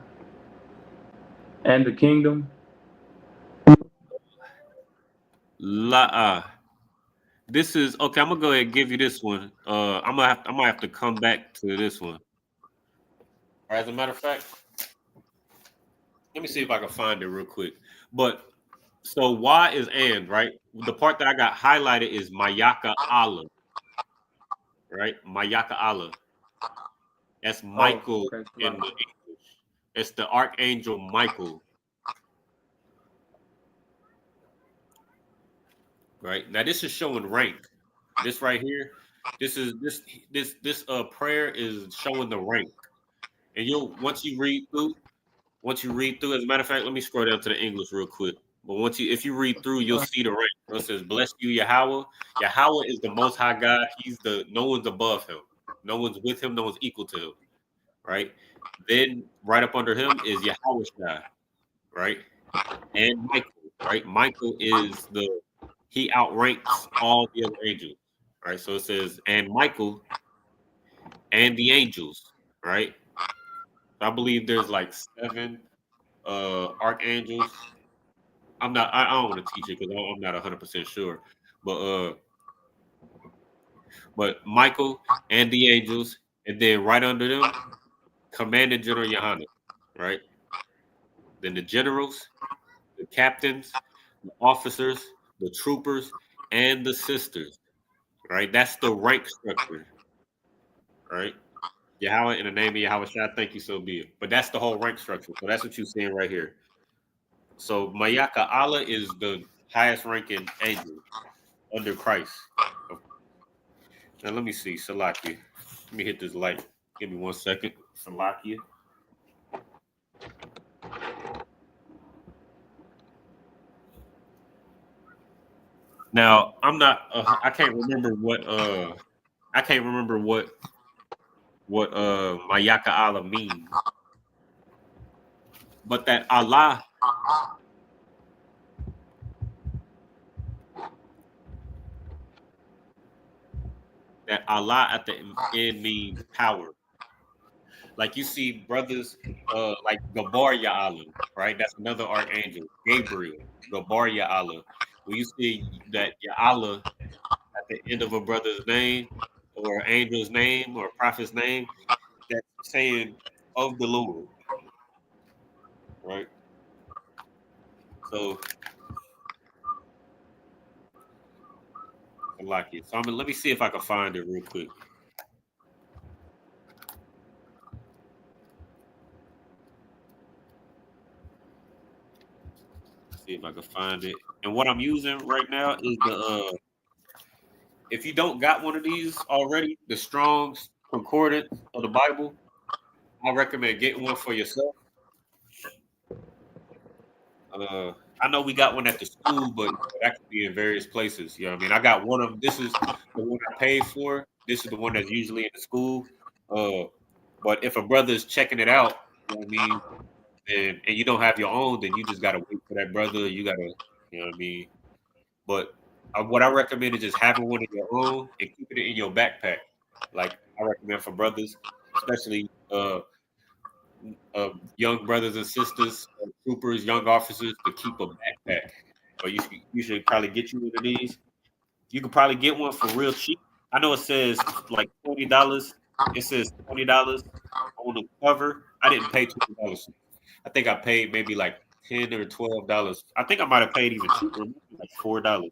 and the kingdom. This is okay. I'm gonna go ahead and give you this one. I'm gonna have to come back to this one. As a matter of fact, let me see if I can find it real quick. But so why is and right? The part that I got highlighted is Mayaka Allah, right? Mayaka Allah. That's Michael Okay, in the English. It's the archangel Michael, right? Now this is showing rank. This right here, this prayer is showing the rank. And you'll once you read through, as a matter of fact, let me scroll down to the English real quick. But if you read through, you'll see the rank. So it says, "Bless you, Yahweh." Yahweh is the Most High God. No one's above him. No one's with him. No one's equal to him. Right. Then right up under him is Yahweh Shai, right? And Michael, right? Michael is he outranks all the other angels, right? So it says, and Michael and the angels, right? I believe there's like 7 archangels. I don't want to teach it because I'm not 100% sure. But Michael and the angels, and then right under them, Commander General Yohanan, right? Then the generals, the captains, the officers, the troopers, and the sisters, right? That's the rank structure, right? Yahweh, in the name of Yahweh Shai, thank you, so be it. But that's the whole rank structure. So that's what you're seeing right here. So Mayaka Allah is the highest ranking angel under Christ. Now let me see, Salakia. Let me hit this light. Give me 1 second. Salakia. Now I'm not. I can't remember what. I can't remember what Mayaka Allah means. But that Allah. That Allah at the end means power. Like you see brothers like Gabar Allah, right? That's another archangel. Gabriel, Gabar Allah. When you see that Allah at the end of a brother's name or angel's name or prophet's name, that's saying of the Lord, right? So I like it. So let me see if I can find it real quick. See if I can find it. And what I'm using right now is the if you don't got one of these already, the Strong's Concordance of the Bible, I recommend getting one for yourself. I know we got one at the school, but that could be in various places. You know what I mean? I got one of them. This is the one I paid for. This is the one that's usually in the school. But if a brother is checking it out, you know what I mean, and you don't have your own, then you just gotta wait for that brother. You gotta, you know what I mean. But what I recommend is just having one of your own and keeping it in your backpack. Like I recommend for brothers, especially young brothers and sisters, troopers, young officers to keep a backpack. Or you should probably get you one of these. You could probably get one for real cheap. I know it says like $20. It says $20 on the cover. I didn't pay $20. I think I paid maybe like $10 or $12. I think I might have paid even cheaper, like $4.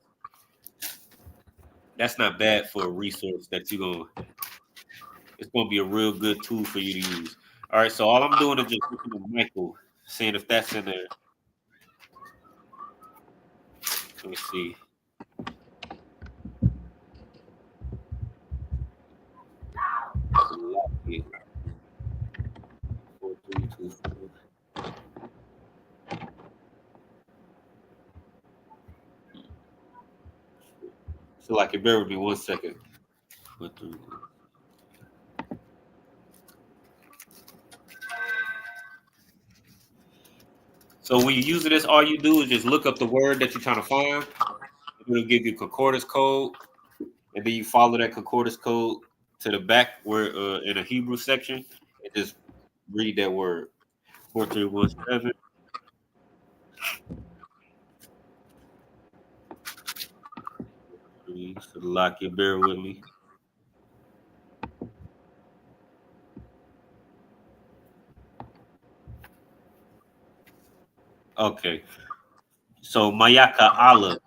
That's not bad for a resource that it's gonna be a real good tool for you to use. All right, so all I'm doing is just looking at Michael, seeing if that's in there. Let me see. Lucky. 4324. So like it bear with me 1 second. So when you're using this, all you do is just look up the word that you're trying to find. It'll give you concordance code, and then you follow that concordance code to the back where in a Hebrew section, and just read that word. 4317. So lock your bear with me. Okay. So Mayaka Allah.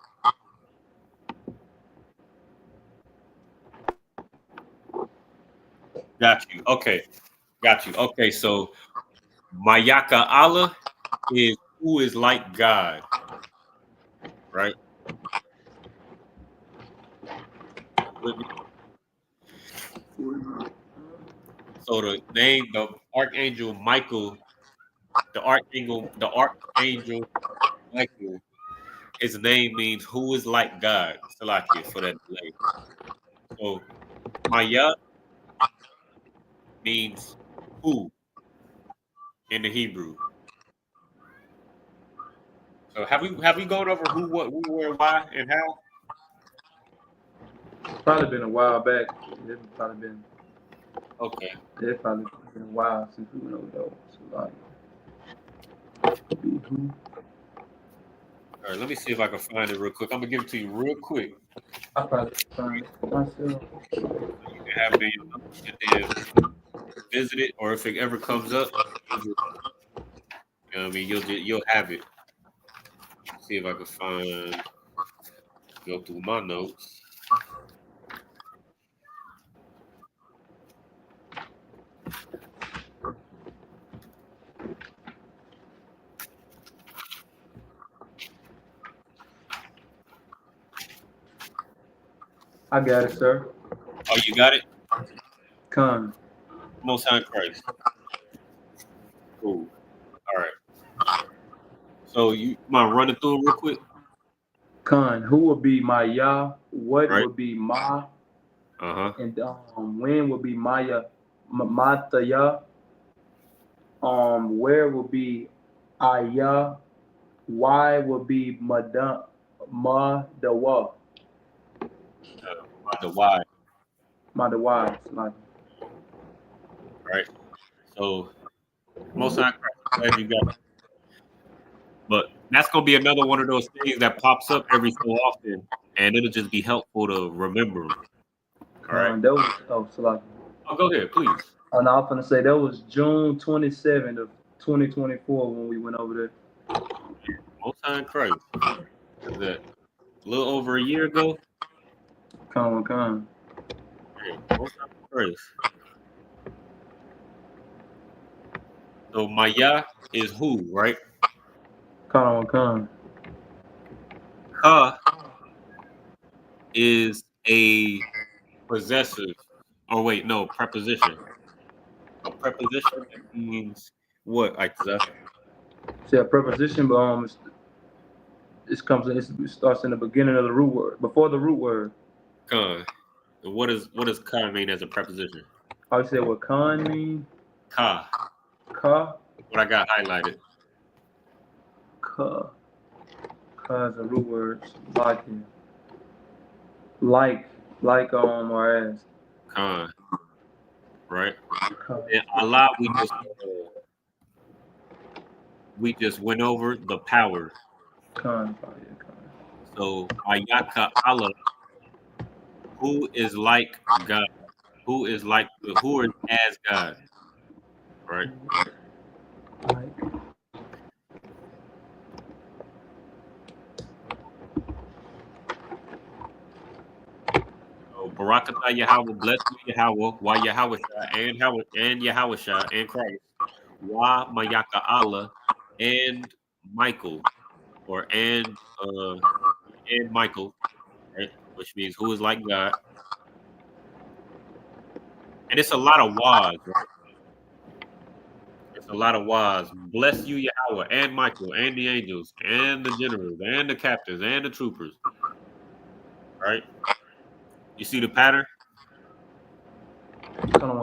Got you. Okay. Got you. Okay. So Mayaka Allah is who is like God. Right? So the name, the Archangel Michael, the Archangel Michael, his name means who is like God. Salakia for that delay. So Maya means who in the Hebrew. So have we gone over who, what, who, where, why, and how? Probably been a while back. It's probably been. Okay. It's probably been a while since we went over those. So like, All right, let me see if I can find it real quick. I'm gonna give it to you real quick. I probably find it myself. You can have it in your notes and then visit it, or if it ever comes up, you know what I mean, you'll have it. See if I can go through my notes. I got it, sir. Oh, you got it? Con. Most High Christ. Cool. All right. So you mind running through it real quick? Con. Who would be my Yah? What Right. would be Ma? Uh-huh. And when would be Maya? Mataya? Where would be Ayah? Why would be Madawa? The why. Madawa. Like, Right. So most High Christ, glad you got it. But that's gonna be another one of those things that pops up every so often, and it'll just be helpful to remember them. All right. that was so like. Oh, go ahead, please. And I was gonna say that was June 27th of 2024 when we went over there. Most High Christ. Is that a little over a year ago? Con. Yeah, Most High Christ. So Maya is who, right? Con. Ka is a possessive. Oh wait, no, preposition. A preposition means what, Isaiah? See a preposition, but it starts in the beginning of the root word, before the root word. Ka. And what does ka mean as a preposition? I would say what con mean? Ka. Ka. What I got highlighted. Ka. Ka is a root word. Like or as. Ka. Right? Ka. And Allah, we we just went over the power. Con, yeah, con. So Mayaka Allah, who is like God, who is as God, right? Like, So Barakatah Yahweh, bless you Yahweh, Wa Yahweh and Yahweh Shah and Christ, Wa Mayaka Allah and Michael, or and Michael, right? Which means who is like God. And it's a lot of wahs, right? It's a lot of wahs. Bless you, Yahweh, and Michael, and the angels, and the generals, and the captains, and the troopers. Right? You see the pattern?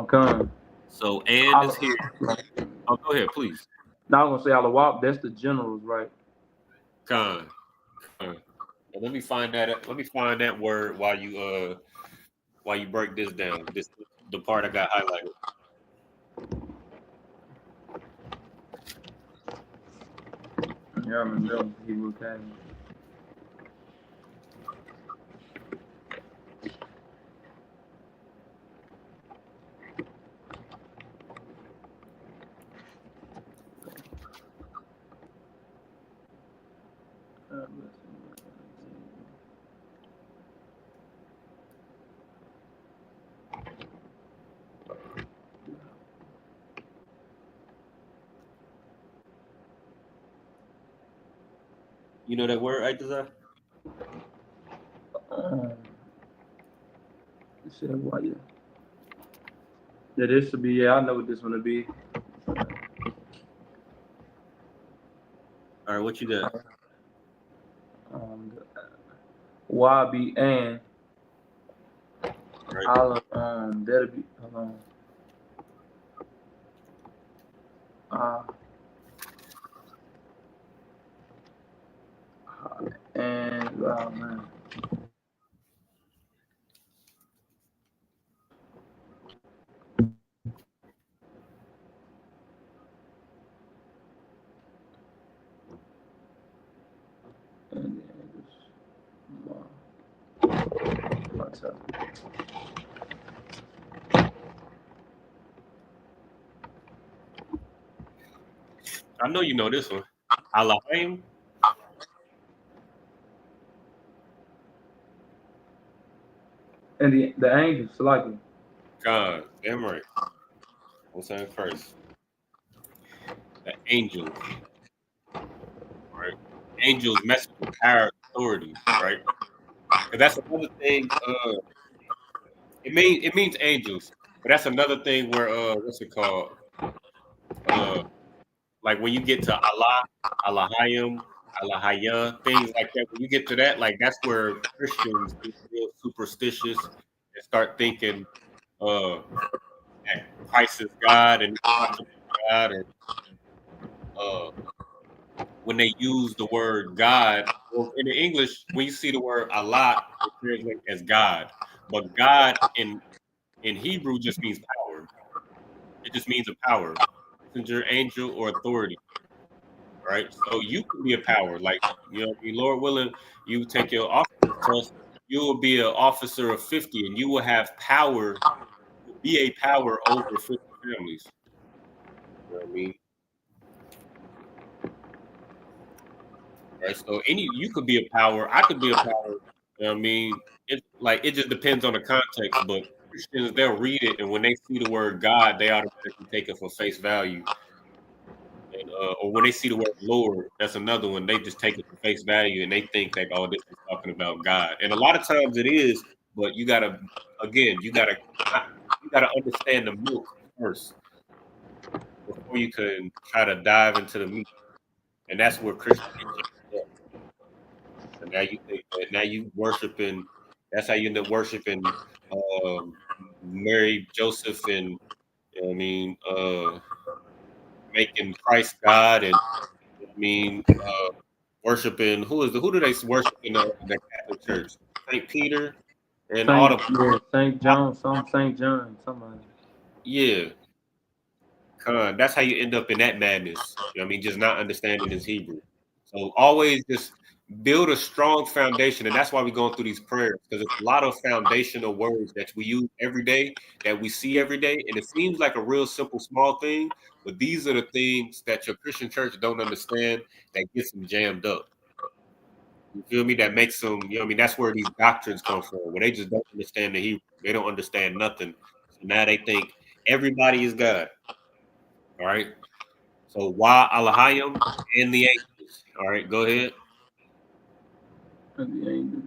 con. So and is here. Oh, go ahead, please. Now I'm gonna say Alawab, that's the generals, right? Khan. Khan. And let me find that. Let me find that word while you break this down. The part I got highlighted. Yeah, I remember that was Hebrew Academy. You know that word, Aitazah? You said what? Yeah. Yeah, this should be. Yeah, I know what this one to be. All right, what you got? Um, YB and Right. that'll be and man. And then what's up? I know you know this one. Alahim. And the angels, like it. God, damn right. I'm saying first. The angels, right? Angels mess with power authority, right? And that's another thing. It means angels, but that's another thing where what's it called? Like when you get to Allah, Allahayim, Allahaya, things like that. When you get to that, like that's where Christians get real superstitious and start thinking that Christ is God and God, or uh, when they use the word God, well, in the English, when you see the word Allah, it translates as God, but God in Hebrew just means power. It just means a power, messenger, angel, or authority. Right? So you can be a power. Like, you know, Lord willing, you take your officer test, you will be an officer of 50 and you will have power, be a power over 50 families. You know what I mean? Right. So you could be a power, I could be a power. You know what I mean? It just depends on the context, but Christians they'll read it and when they see the word God, they automatically take it for face value. And, or when they see the word Lord, that's another one. They just take it for face value and they think that, oh, this is talking about God. And a lot of times it is, but you gotta understand the milk first before you can try to dive into the meat. And that's where Christians get jacked up. And now you think that now you worshiping. That's how you end up worshiping Mary, Joseph, and you know what I mean, making Christ God, and I mean, worshiping who do they worship in the Catholic Church? Saint Peter and all the Saint John, somebody. yeah, That's how you end up in that madness. You know what I mean? Just not understanding his Hebrew. So always just build a strong foundation. And that's why we're going through these prayers, because it's a lot of foundational words that we use every day, that we see every day. And it seems like a real simple, small thing, but these are the things that your Christian church don't understand that gets them jammed up. You feel me? That makes them, you know what I mean? That's where these doctrines come from, where they just don't understand the Hebrew. They don't understand nothing. So now they think everybody is God. All right. So why Alahayim and the angels? All right, go ahead. And the angels.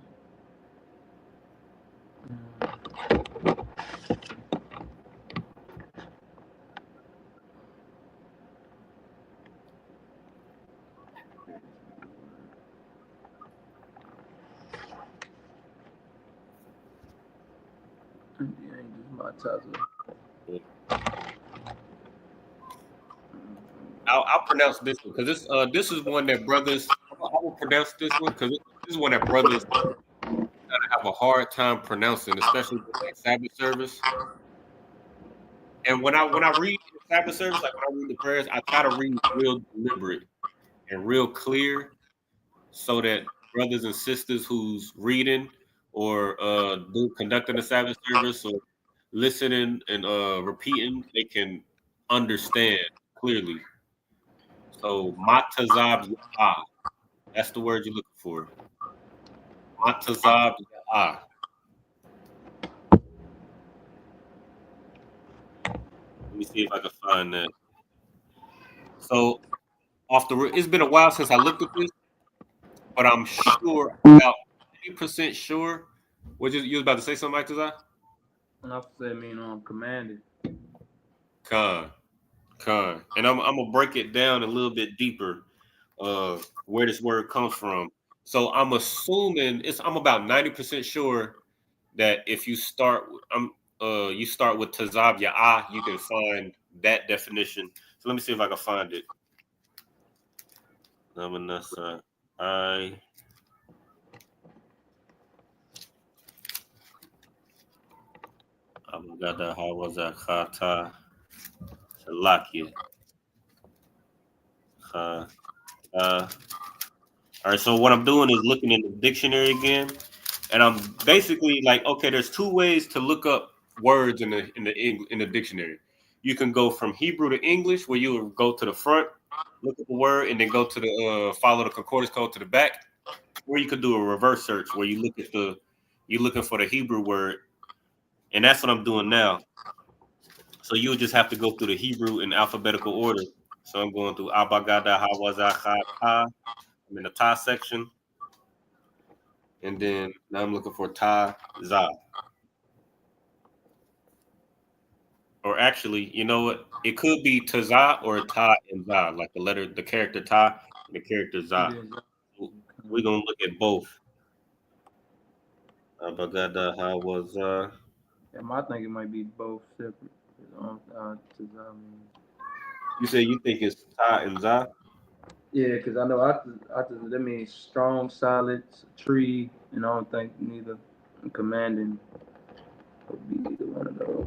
And the angels, my taza. I'll pronounce this one because this is one that brothers. I will pronounce this one because this is one that brothers have a hard time pronouncing, especially with like Sabbath service. And when I read the Sabbath service, like when I read the prayers, I try to read real deliberate and real clear, so that brothers and sisters who's reading or conducting the Sabbath service or listening and repeating, they can understand clearly. So matazab ya'ah, that's the word you're looking for. Matazab ya'ah. Let me see if I can find that. So it's been a while since I looked at this, but I'm sure, about 80% sure. You was about to say something, Matazab? I said, commanded. Con. And I'm gonna break it down a little bit deeper, where this word comes from. So I'm assuming I'm about 90% sure that if you start you start with Tazab Ya'ah, you can find that definition. So let me see if I can find it. Namanasa I Abagada Hawaza Khata Salakia. All right, so what I'm doing is looking in the dictionary again, and I'm basically like, okay, there's two ways to look up words in the dictionary. You can go from Hebrew to English, where you would go to the front, look at the word, and then go to the follow the concordance code to the back. Or you could do a reverse search, where you're looking for the Hebrew word, and that's what I'm doing now. So you would just have to go through the Hebrew in alphabetical order. So I'm going through Abagada Hawazacha Ta. I'm in the Ta section. And then now I'm looking for Ta Za. Or actually, you know what? It could be Taza or Ta and Za, like the character Ta and the character Za. We're gonna look at both. Abagada Hawaza. I think it might be both separate. You say you think it's Ta and Za? Yeah, because I know that means strong, solid, tree, and I don't think neither commanding would be either one of those.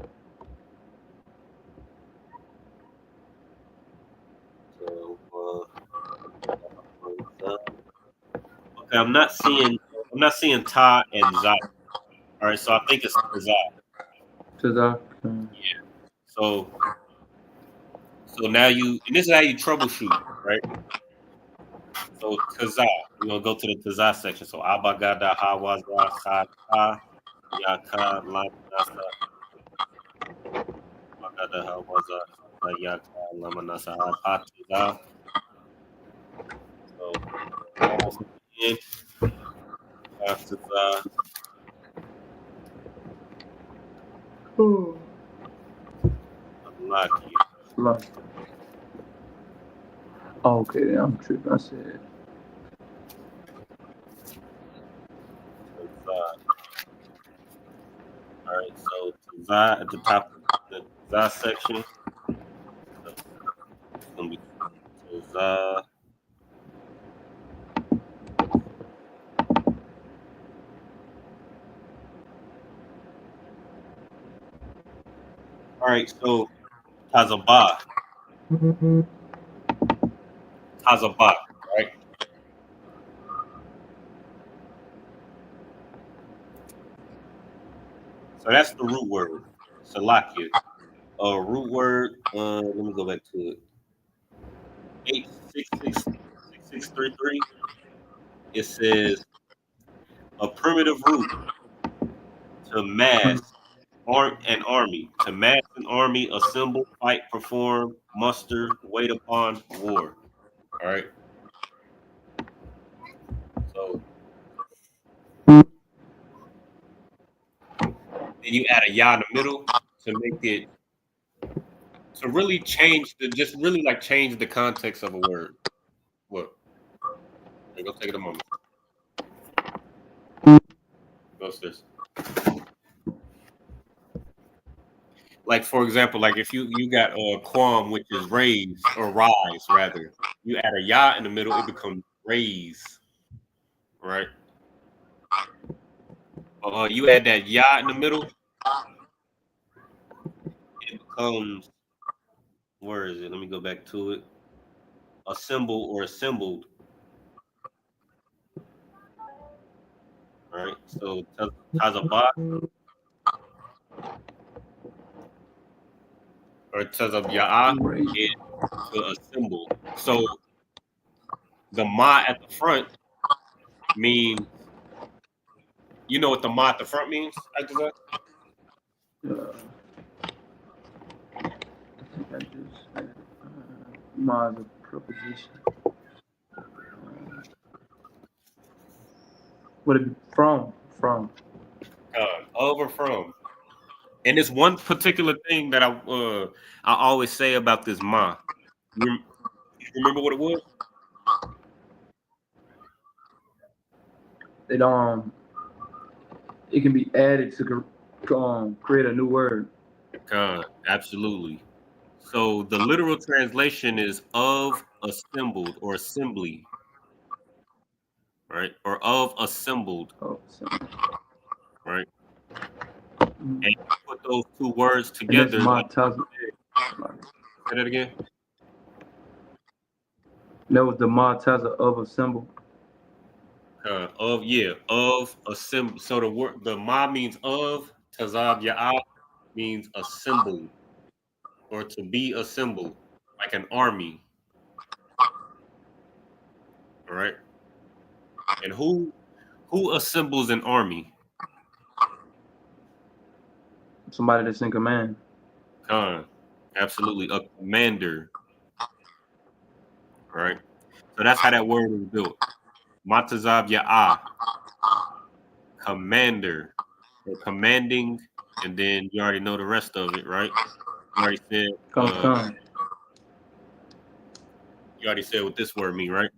Okay, I'm not seeing Ta and Za. All right, so I think it's Za. Tazak. Yeah. So now and this is how you troubleshoot, right? So Taza, we're gonna go to the Taza section. So Abagada Hawaza Khata Yaka Lamanasa Abagada Hawaza Khata Yaka Lamanasa Hatiza. So almost at the end. Taza. Lucky. Okay, I'm tripping. I said. All right, so Taza at the top of the Taza section. So it's gonna be Taza. All right, so Tazabah. Tazabak, right? So that's the root word, Salakia. Root word. Let me go back to it. 8666633. It says a primitive root to mass an army, to mass an army, assemble, fight, perform, muster, wait upon, war. All right. So then you add a ya in the middle to make it to really change the just really like change the context of a word. What? Hey, go take it a moment. Go upstairs. Like for example, like if you got quam, which is raise or rise rather, you add a ya in the middle, it becomes raise, right? You add that ya in the middle, it becomes, where is it? Let me go back to it. Assemble or assembled, right? So tazabak or tazabya'a is to assemble. So the ma at the front means, you know what the ma at the front means? Ma is a preposition. What it be from? From. Of or from. And it's one particular thing that I always say about this ma. You remember what it was? It can be added to create a new word. Absolutely. So the literal translation is of assembled or assembly, right? Or of assembled, right? And you put those two words together. Like, say that again. That was the Mataza of assembled. Of assemble. So the ma means of, tazab ya'ah means assembled or to be assembled, like an army. All right. And who assembles an army? Somebody that's in command. Absolutely, a commander. All right. So that's how that word is built. Matazab ya'ah, commander, or commanding, and then you already know the rest of it, right? You already said. You already said what this word mean, right?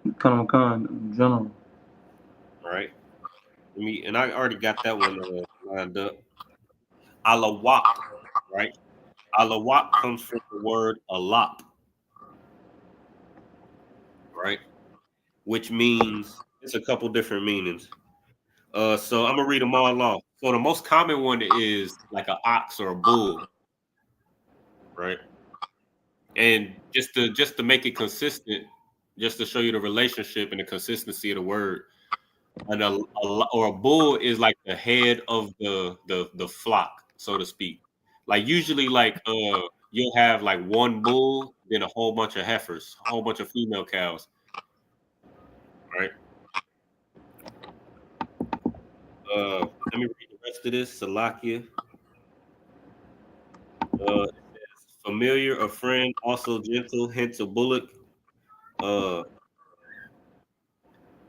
In general. All right. And I already got that one lined up. Alawak, right? Alawak comes from the word alap, right? Which means it's a couple different meanings. So I'm gonna read them all off. So the most common one is like an ox or a bull, right? And just to make it consistent, just to show you the relationship and the consistency of the word, or a bull is like the head of the flock, so to speak. Like usually, like you'll have like one bull, then a whole bunch of heifers, a whole bunch of female cows, right? Let me read the rest of this. Salakia. It says familiar, a friend, also gentle, hence a bullock.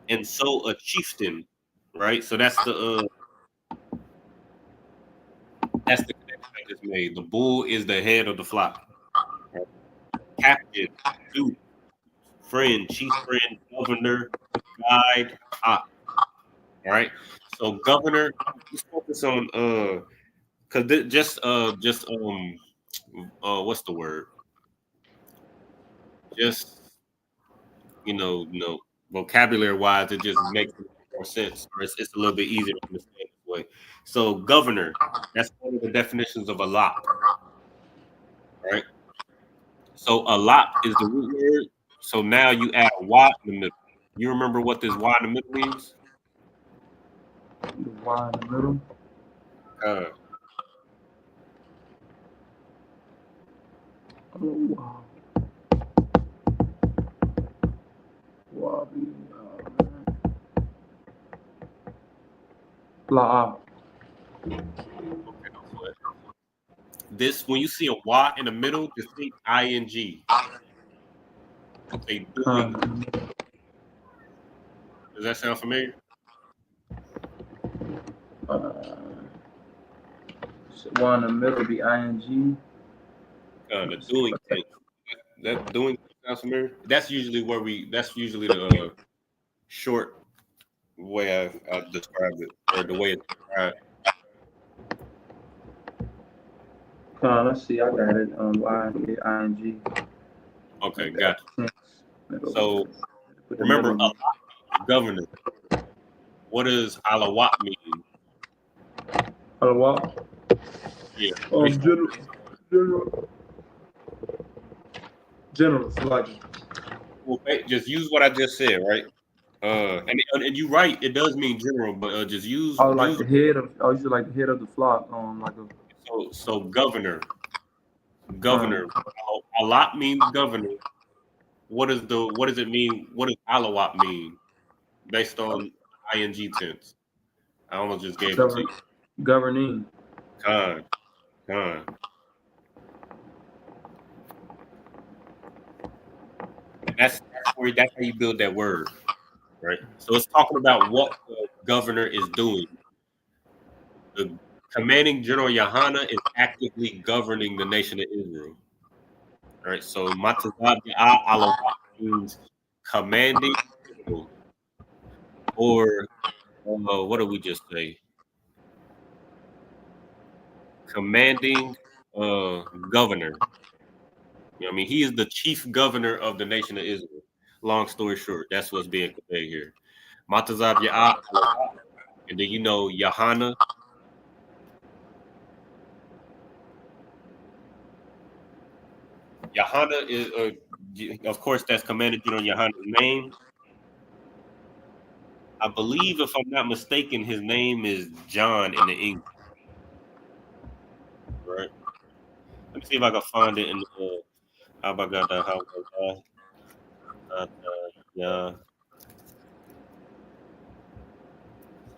And so a chieftain, right? So that's the connection I just made. The bull is the head of the flock. Right? Captain, dude, friend, chief friend, governor, guide, ox. All right. So governor, just focus on because what's the word? Just vocabulary wise, it just makes more sense. Or it's a little bit easier to understand this way. So governor, that's one of the definitions of a lot, right? So a lot is the root word. So now you add a Y in the middle. You remember what this Y in the middle means? The Y in the middle. Uh, Oh, wow. Wabi. La. this when you see a Y in the middle, just think ing. Okay, doing. Does that sound familiar? Y in the middle be ing. The doing tense. That doing sounds familiar. That's usually where we. That's usually the short way I describe it, or the way it's described. Let's see. I got it. ing. Okay, gotcha. Middle. So remember, a lot governor. What does alawat mean? Alawat. Yeah. General. Like. Well, just use what I just said, right? And you're right. It does mean general, but just use. Oh, like the head of. Oh, you like the head of the flock. Like a. So governor. A lot means governor. What does it mean? What does alawat mean? Based on ing tense. I almost just gave it to you. Governing. Con. That's how you build that word, right? So it's talking about what the governor is doing. The commanding general Yahana is actively governing the nation of Israel. All right. So Matazab Alawat means commanding, or what did we just say? Commanding governor. You know what I mean? He is the chief governor of the nation of Israel. Long story short, that's what's being conveyed here. Matazab Ya'ah, and then Yahana. Yahana is, of course, that's commanded on Yahana's name. I believe, if I'm not mistaken, his name is John in the English. Right? Let me see if I can find it in the yeah.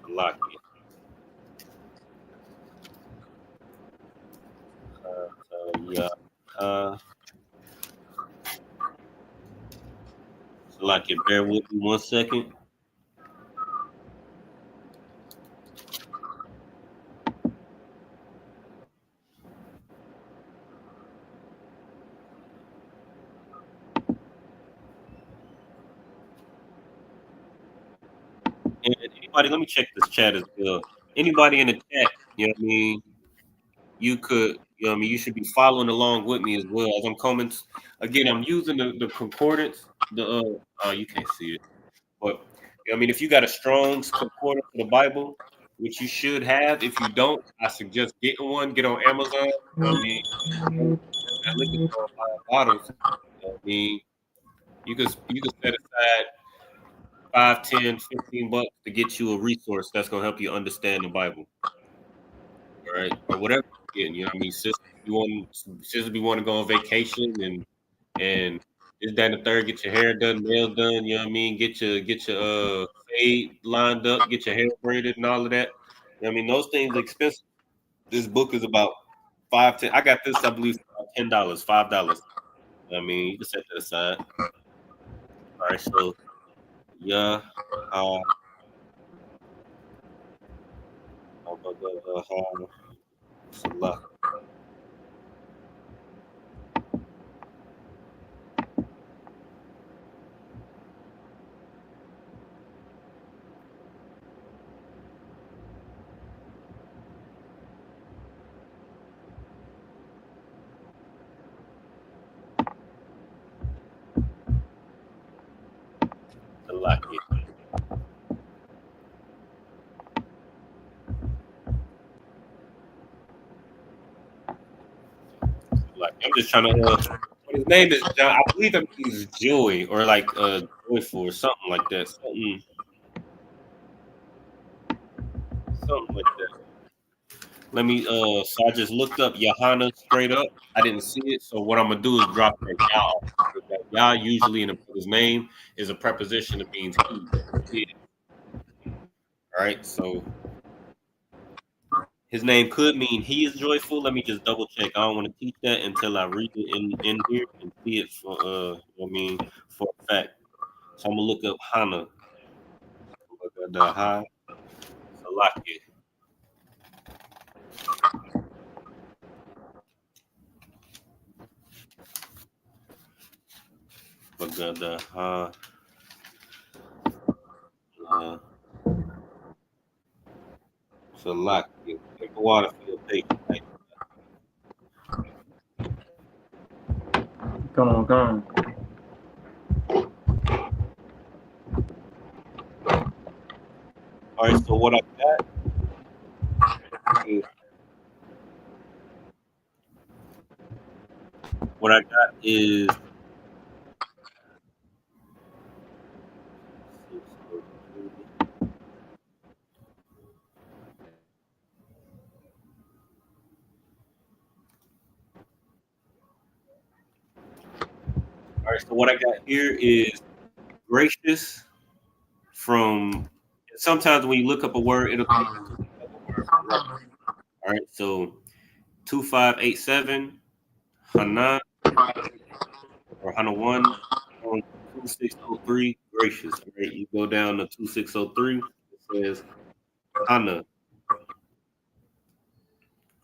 Lucky. Yeah. Lucky, bear with me 1 second. And anybody, let me check this chat as well. Anybody in the chat, you know what I mean? You could, you know what I mean? You should be following along with me as well. As I'm coming, again, I'm using the concordance. You can't see it, but you know what I mean, if you got a strong concordance for the Bible, which you should have, if you don't, I suggest getting one. Get on Amazon. You know what I mean? That link is on my bottom. You know what I mean? You can set aside 5, 10, 15 bucks to get you a resource that's gonna help you understand the Bible. All right, or whatever you're getting, you know what I mean? Sisters be want to go on vacation and this, that, and the third, get your hair done, nails done, you know what I mean? Get your fade lined up, get your hair braided and all of that. You know what I mean? Those things are expensive. This book is about 5, 10. I got this, I believe, for $10, $5. You know what I mean, you can set that aside. All right, so yeah. Salah. Lucky. Like I'm just trying to His name is John. I believe it means joy or like joyful or something like that. Something like that. Let me so I just looked up Johanna straight up. I didn't see it. So what I'm gonna do is drop that Yah. That Yah usually in his name is a preposition that means he. All right, so his name could mean he is joyful. Let me just double check. I don't want to teach that until I read it in here and see it for for a fact. So I'm gonna look up Hana. Look at the Ha Salaki. Look at the Ha Salaki. Take a water field take. Come on. All right, so what I got is all right, so what I got here is gracious from sometimes when you look up a word, it'll come up with another word. All right, so 2587 Hana or Hana 1 on 2603 gracious. All right, you go down to 2603, it says Hana.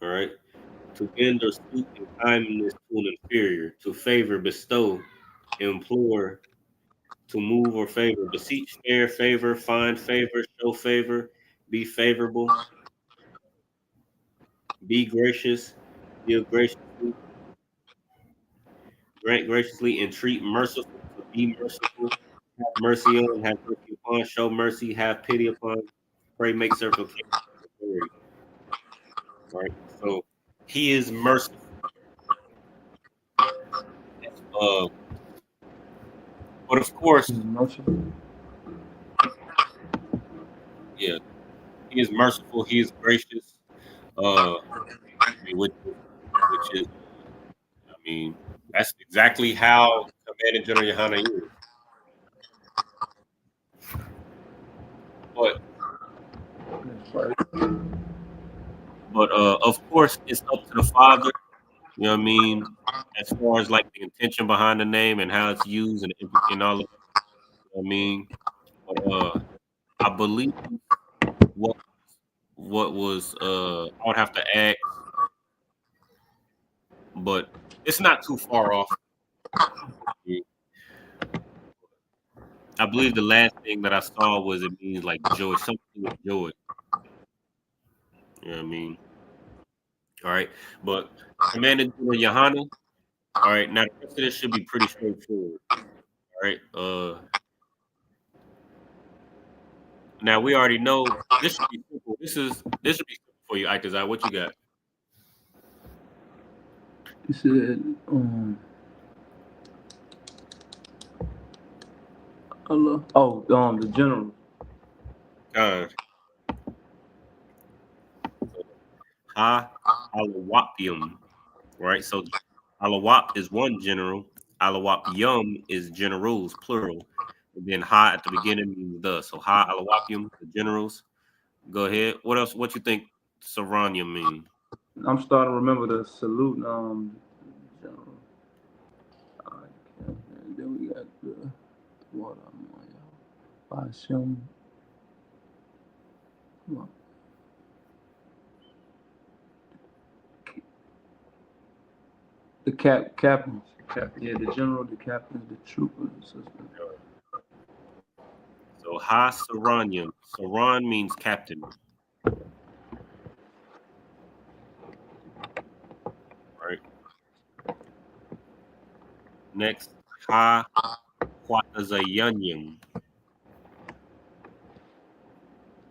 All right. To bend or stoop in kindness to an inferior, to favor, bestow, implore, to move or favor, beseech, spare, favor, find favor, show favor, be favorable, be gracious, give graciously, grant graciously, entreat merciful, to be merciful, have mercy on, have mercy upon, show mercy, have pity upon, pray, make supplication. Right? So he is merciful. Uh, but of course, yeah, he is merciful, he is gracious, which is, I mean, that's exactly how Commanding General Yohana is. But of course, it's up to the father. You know what I mean? As far as like the intention behind the name and how it's used and all of that. You know what I mean? But I believe what was I would have to ask, but it's not too far off. I believe the last thing that I saw was it means like joy, something with joy. You know what I mean? All right. But Commander Johanna, all right, now the rest of this should be pretty straightforward. All right. Now we already know this should be simple. This should be simple for you, Ikazai. What you got? You said the general. Ha Alawapium. Right. So Alawap is one general. Alawapyum is generals, plural. And then Ha at the beginning means the. So Ha Alawapium, the generals. Go ahead. What else? What you think Saranya mean? I'm starting to remember the salute. General. And then we got the water. Bashim. Come on. The captains. Yeah, the general, the captains, the troopers. So Ha Saranyam. Saran means captain. Right. Next, Ha Kwatazayanyam.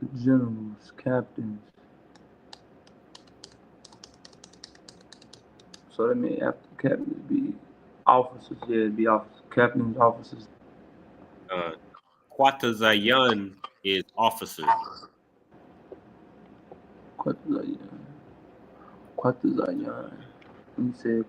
The generals, captains. So that means after captains be Officers, yeah, it'd be officers. Captains, officers. Quatazayan is officer. Quatazayan. Quatazayan. Let me say.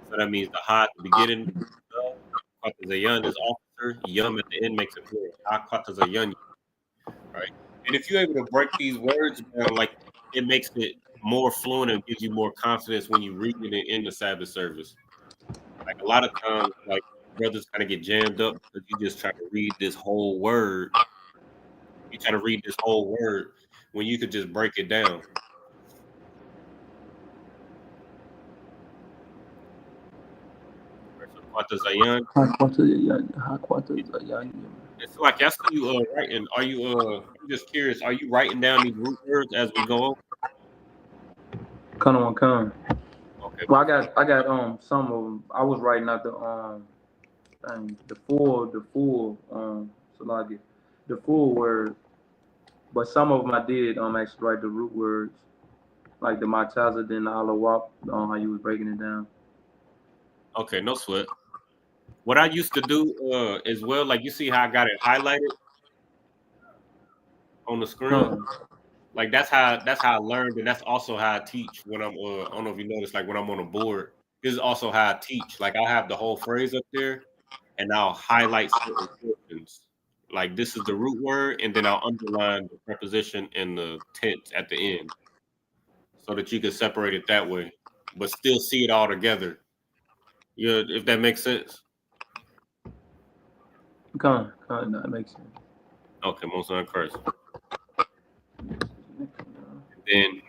So that means the ha at the beginning. Quatazayan is officer. Yum at the end makes it clear. Ha Quatazayan. Right. And if you're able to break these words down, like it makes it more fluent and gives you more confidence when you read it in the Sabbath service. Like a lot of times, like brothers kind of get jammed up because you just try to read this whole word. You try to read this whole word when you could just break it down. Right, so Quatazayan. It's like I see you writing. Are you I'm just curious, are you writing down these root words as we go on? Con. Okay. Well, I got some of them. I was writing out the full Salagi, the full word. But some of them I did actually write the root words, like the Mataza, then the Alawap, how you was breaking it down. Okay, no sweat. What I used to do as well, like you see how I got it highlighted on the screen? Like that's how I learned, and that's also how I teach when I'm I don't know if you notice, like when I'm on a board. This is also how I teach. Like I'll have the whole phrase up there and I'll highlight certain portions. Like this is the root word, and then I'll underline the preposition and the tense at the end. So that you can separate it that way, but still see it all together. Yeah, if that makes sense. Con, that makes sense. Okay, most on Christ. Then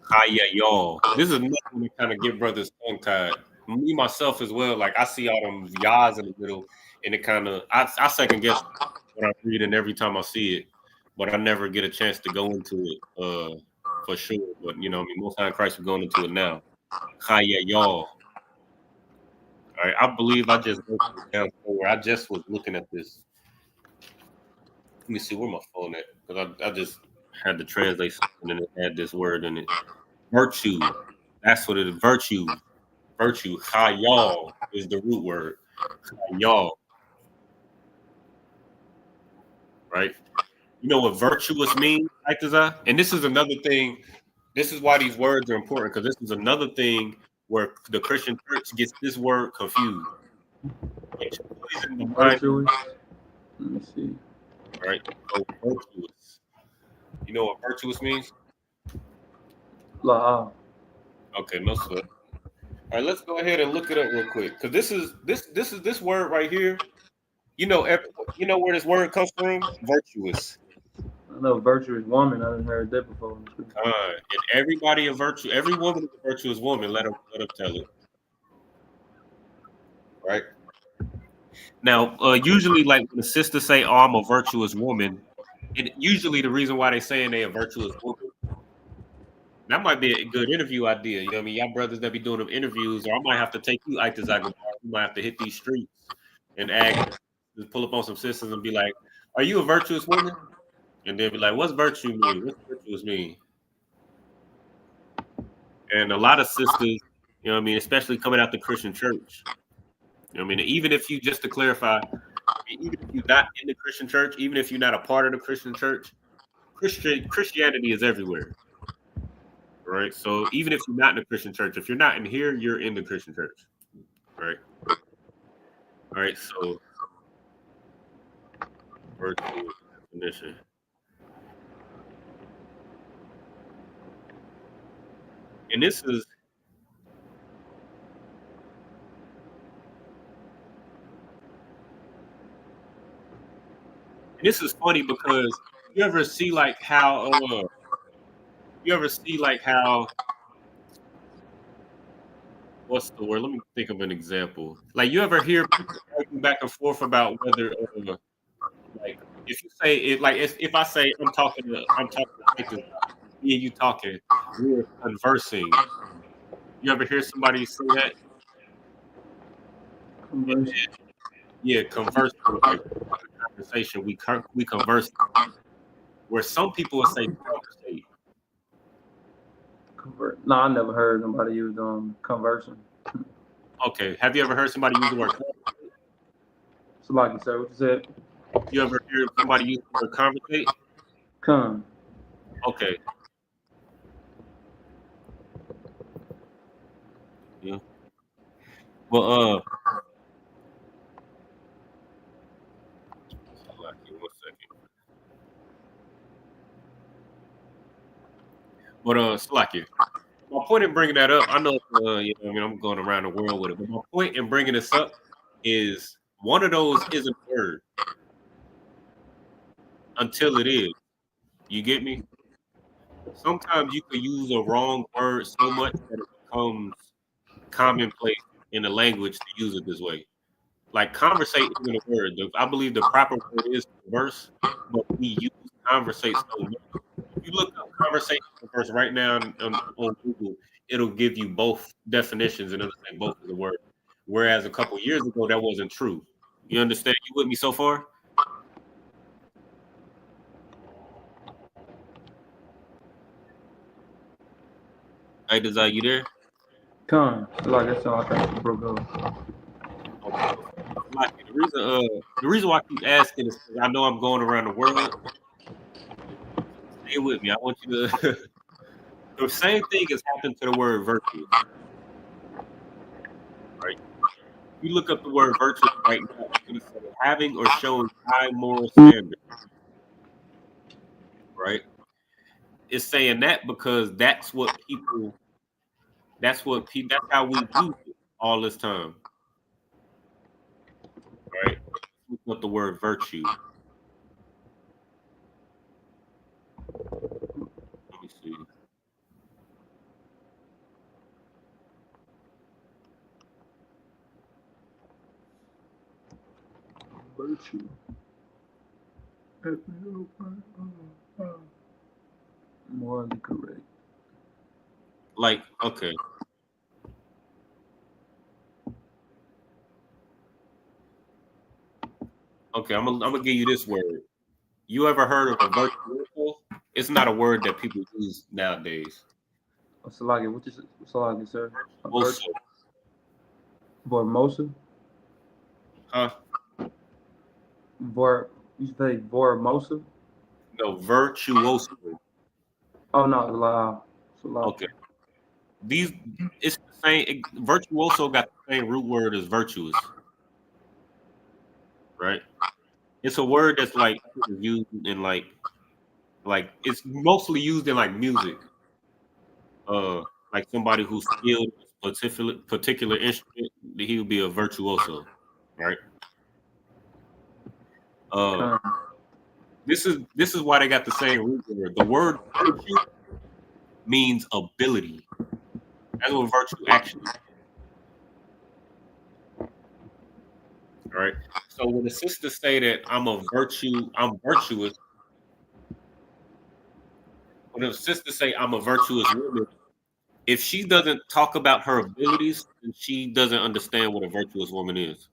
Kaya y'all. This is another one that kind of get brothers tongue tied. Me myself as well. Like I see all them yahs in the middle, and it kind of I second guess what I'm reading every time I see it, but I never get a chance to go into it for sure. But you know, I mean, most high Christ we're going into it now. Kaya y'all. All right, I believe I just wrote this down somewhere. I just was looking at this. Let me see where my phone at, because I just had to translate something and it had this word in it. Virtue. That's what it is. Virtue. Virtue. Chayal is the root word. Chayal. Right? You know what virtuous means, Aitazah? And this is another thing. This is why these words are important, because this is another thing where the Christian church gets this word confused. It's poison the mind. Virtuous. Let me see. Right? So virtuous. You know what virtuous means? La. Okay, no sweat. All right, let's go ahead and look it up real quick, because this word right here. You know where this word comes from? Virtuous. I know virtuous woman. I haven't heard that before. And everybody a virtue. Every woman is a virtuous woman. Let them tell it. Right. Now, usually, like when the sisters say, "Oh, I'm a virtuous woman," and usually the reason why they saying they a virtuous woman, that might be a good interview idea. You know what I mean? Y'all brothers that be doing them interviews, or I might have to take you out to Zagabar. You might have to hit these streets and ask, just pull up on some sisters and be like, "Are you a virtuous woman?" And they'll be like, "What's virtue mean? What's virtuous mean?" And a lot of sisters, you know what I mean, especially coming out the Christian church. You know what I mean? Even if you, just to clarify, even if you're not in the Christian church, even if you're not a part of the Christian church, Christianity is everywhere. Right? So even if you're not in the Christian church, if you're not in here, you're in the Christian church. Right? All right, so virtue definition. And this is funny because you ever see like how what's the word? Let me think of an example. Like you ever hear people arguing back and forth about whether like if you say it, like if I say I'm talking to Mike, me and you talking, we're conversing. You ever hear somebody say that? Conversion. Yeah, converse. Like conversation. We converse. Where some people will say conversate. Convert. No, I never heard nobody use conversion. Okay. Have you ever heard somebody use the word? So like you said, what you said? You ever heard somebody use the word conversate? Con. Okay. Yeah. Well, one second. But Slacky, my point in bringing that up, I know, you know, I mean, I'm going around the world with it, but my point in bringing this up is one of those isn't a word until it is. You get me? Sometimes you can use a wrong word so much that it becomes commonplace in the language to use it this way. Like conversate isn't a word. I believe the proper word is converse, but we use conversate so much. If you look up conversation converse right now on Google, it'll give you both definitions and it'll say both of the word. Whereas a couple years ago, that wasn't true. You understand? You with me so far? Hey, Desire, you there? Con. Like I said, I think you broke up. Okay. Like, the reason why I keep asking is because I know I'm going around the world. Stay with me. I want you to. The same thing has happened to the word virtue, right? You look up the word virtue right now, it's going to say having or showing high moral standard, right? It's saying that because that's how we use it all this time, right? Look up the word virtue. Let me see. Virtue. Morally correct. Like, okay. Okay, I'm gonna give you this word. You ever heard of a virtuoso? It's not a word that people use nowadays. Salagi, what is Salagi, sir? Also, Vormosa? huh? You say Vormosa? No, virtuoso. Oh no, Salagi. Okay. It's the same. Virtuoso got the same root word as virtuous, right? It's a word that's like used in like it's mostly used in like music. Like somebody who's skilled in a particular instrument, he would be a virtuoso, right? Uh, Con. this is why they got the same root word. The word virtue means ability. That's what virtue actually is, right? So when the sisters say that I'm virtuous, when the sisters say I'm a virtuous woman, if she doesn't talk about her abilities, then she doesn't understand what a virtuous woman is.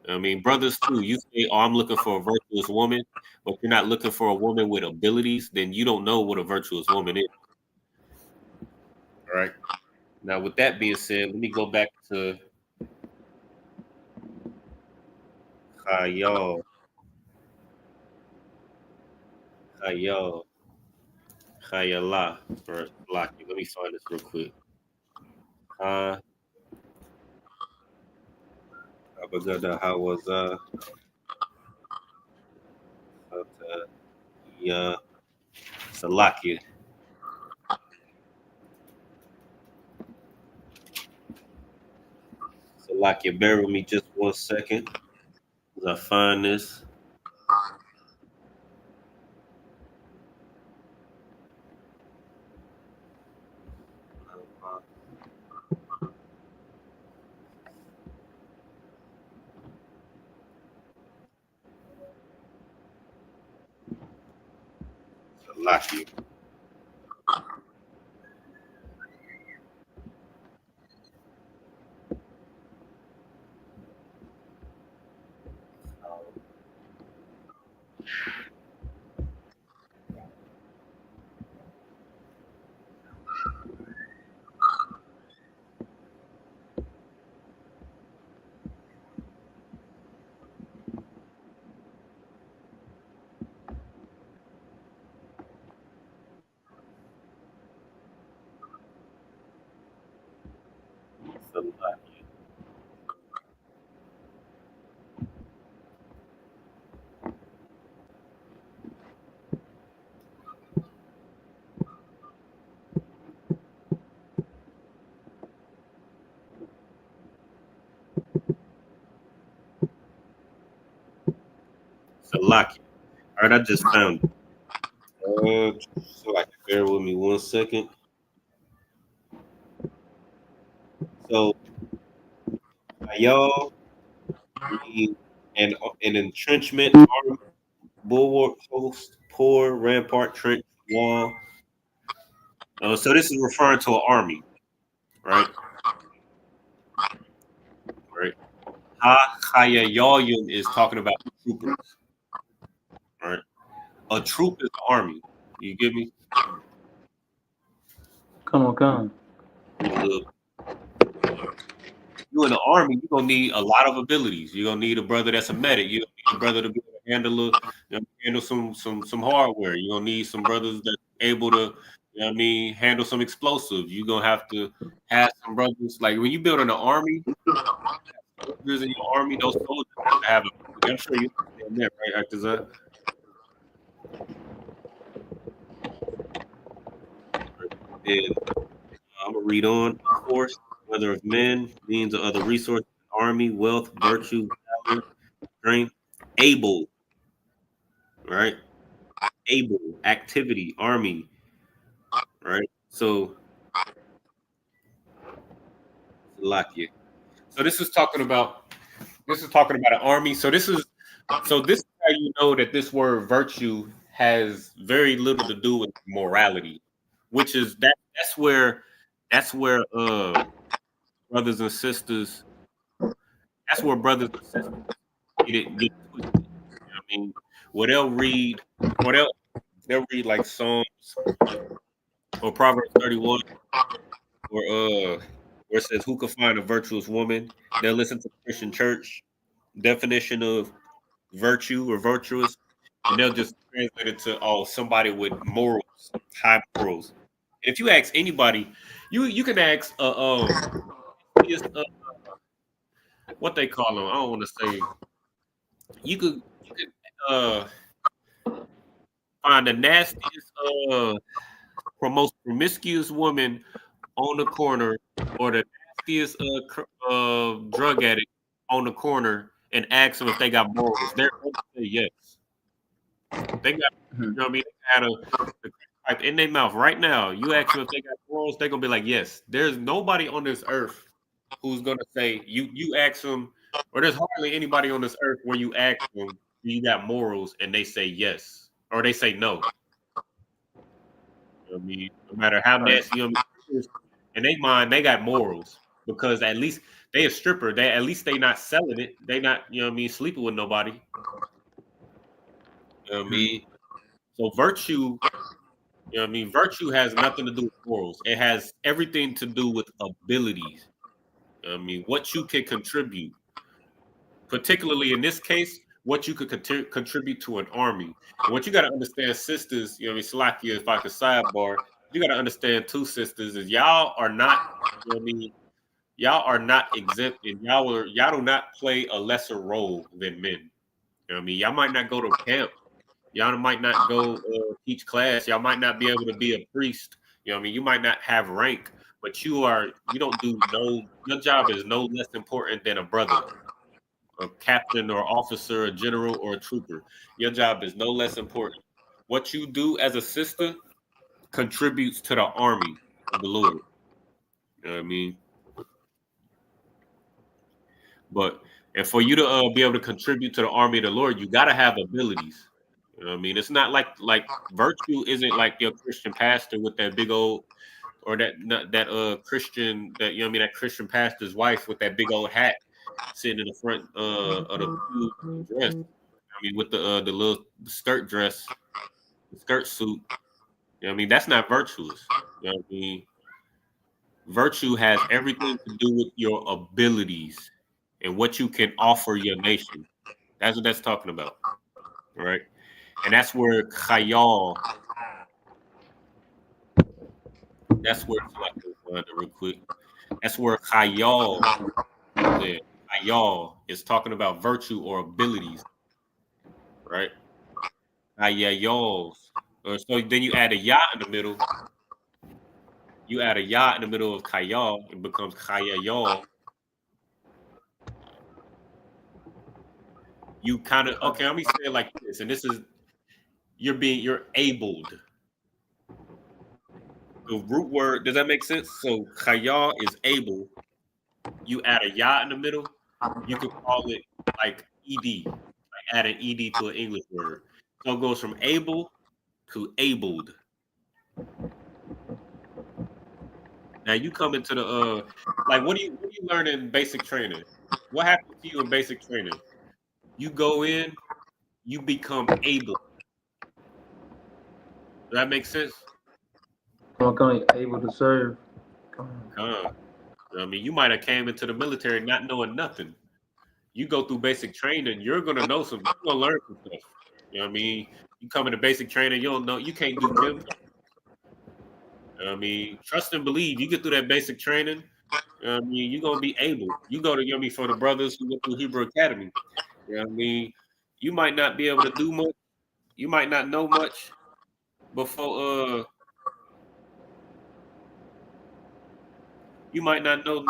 I mean, brothers too. You say, "Oh, I'm looking for a virtuous woman," but you're not looking for a woman with abilities. Then you don't know what a virtuous woman is. All right. Now, with that being said, let me go back to Khayal. Khayal. Khayala. Or Laki. Let me find this real quick. Abagada Hawaza. Yeah. Salaki. Salaki, bear with me just 1 second as I find this. Salaki. Salaki. All right, I just found it. Salaki, bear with me 1 second. So, y'all mean an entrenchment, army, bulwark, post, pour, rampart, trench, wall. So this is referring to an army, right? Right. Ha-Chayayalim is talking about troopers, right? A troop is an army. You get me? Come. Look, you in the army, you're gonna need a lot of abilities. You're gonna need a brother that's a medic. You're gonna need a brother to be able to handle some hardware. You're gonna need some brothers that able to, handle some explosives. You're gonna have to have some brothers like when you build an army, soldiers in your army, those soldiers have to have ability. I'm sure you understand that, right, Actazah? And I'm gonna read on. Force, whether of men, means or other resources, army, wealth, virtue, valor, strength, able, right? Able, activity, army, right? So, Lakia. So this is talking about an army. So this is how you know that this word virtue has very little to do with morality, which is that's where brothers and sisters that's where brothers and sisters get twisted. I mean, what they'll read, or they'll read like Psalms or Proverbs 31, or where it says, "Who could find a virtuous woman?" They'll listen to the Christian church definition of virtue or virtuous, and they'll just translate it to somebody with morals, high morals. And if you ask anybody, you can ask what they call them. I don't want to say you could find the nastiest most promiscuous woman on the corner, or the nastiest drug addict on the corner, and ask them if they got morals. They're going to say yes. They got, they had the pipe in their mouth right now. You ask them if they got morals, they're gonna be like, yes. There's nobody on this earth who's gonna say you ask them, or there's hardly anybody on this earth where you ask them, do you got morals, and they say yes, or they say no. I mean, no matter how nasty in their mind, they got morals because at least they a stripper. At least they not selling it. They not, sleeping with nobody. You know what I mean? So virtue, virtue has nothing to do with morals. It has everything to do with abilities. What you can contribute, particularly in this case, what you could contribute to an army. And what you got to understand, sisters, Slakia, if I could sidebar, you got to understand two sisters is y'all are not, y'all are not exempt, and y'all do not play a lesser role than men. Y'all might not go to camp. Y'all might not go teach class. Y'all might not be able to be a priest. You might not have rank, but you don't do your job is no less important than a brother, a captain or officer, a general or a trooper. Your job is no less important. What you do as a sister contributes to the army of the Lord. You know what I mean? And for you to be able to contribute to the army of the Lord, you got to have abilities. You know what I mean? It's not like virtue isn't like your Christian pastor with that big old, or that Christian, that Christian pastor's wife with that big old hat sitting in the front of the dress. With the little skirt dress, the skirt suit. That's not virtuous. You know what I mean? Virtue has everything to do with your abilities and what you can offer your nation. That's what that's talking about. All right. And that's where Khayal, real quick. That's where Khayal is talking about virtue or abilities. Right? Khayals. So then you add a ya in the middle. You add a ya in the middle of Khayal, it becomes Khayal. You kind of okay. Let me say it like this, and this is you're abled. The root word, does that make sense? So chaya is able. You add a ya in the middle, you could call it like ed, like add an ed to an English word. So it goes from able to abled. Now you come into the like what do you learn in basic training? What happens to you in basic training? You go in, you become able. Does that make sense? I'm able to serve. I mean, you might have came into the military not knowing nothing. You go through basic training, you're gonna know some, you're gonna learn some stuff. You know what I mean? You come into basic training, you don't know, you can't do gym. I mean, trust and believe. You get through that basic training. I mean, you're gonna be able. You go to, you know what I mean, for the brothers who go through Hebrew Academy. You know what I mean? You might not be able to do much. You might not know much before. You might not know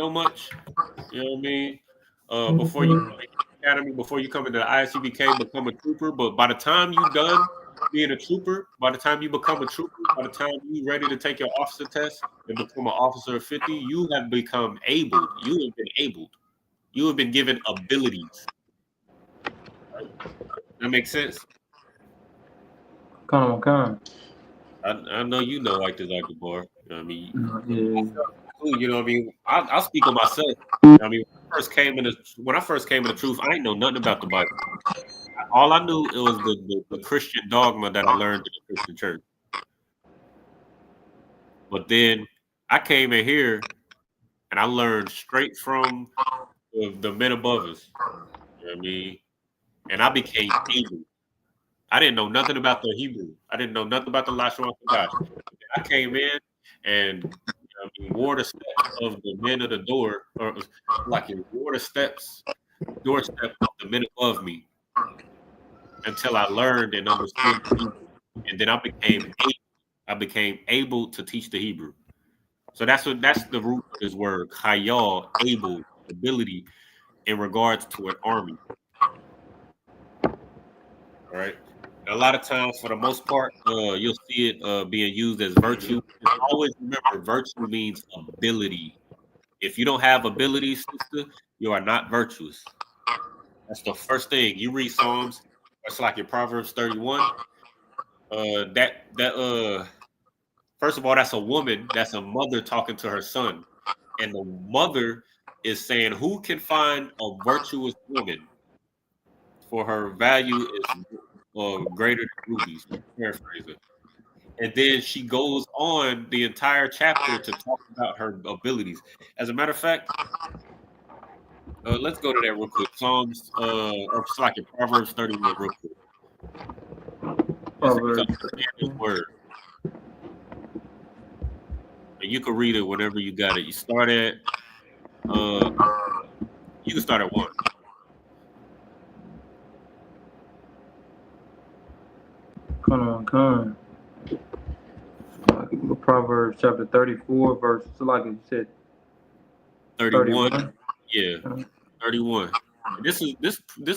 much. You know what I mean? Before you come to the academy, before you come into the ISUPK, become a trooper. But by the time you done being a trooper, by the time you become a trooper, by the time you ready to take your officer test and become an officer of 50, you have become able. You have been abled. You have been given abilities. Right? That makes sense. Come on. I know you know like this, like the bar. You know what I mean? Yeah. You know what I mean? I'll speak on myself. You know what I mean, when I first came in the truth, I didn't know nothing about the Bible. All I knew it was the Christian dogma that I learned in the Christian church. But then I came in here and I learned straight from the men above us. You know what I mean? And I became able. I didn't know nothing about the Hebrew. I didn't know nothing about the Lashawan Qadash. I came in and I mean, wore the steps of the men of the door, or like it wore the doorstep of the men above me until I learned and understood the Hebrew. And then I became able to teach the Hebrew. So that's the root of this word, chayal, able, ability in regards to an army. All right. And a lot of times, for the most part, you'll see it being used as virtue. Just always remember, virtue means ability. If you don't have ability, sister, you are not virtuous. That's the first thing. You read Psalms, it's like in Proverbs 31. First of all, that's a woman, that's a mother talking to her son. And the mother is saying, who can find a virtuous woman? For her value is greater than rubies. Paraphrasing. And then she goes on the entire chapter to talk about her abilities. As a matter of fact, let's go to that real quick. Psalms, or it's like in Proverbs 31 real quick. Proverbs. This word. And you can read it whenever you got it. You start at, you can start at 1. Come on. Proverbs chapter 34, verse, so like you said, 31. Yeah, 31. And this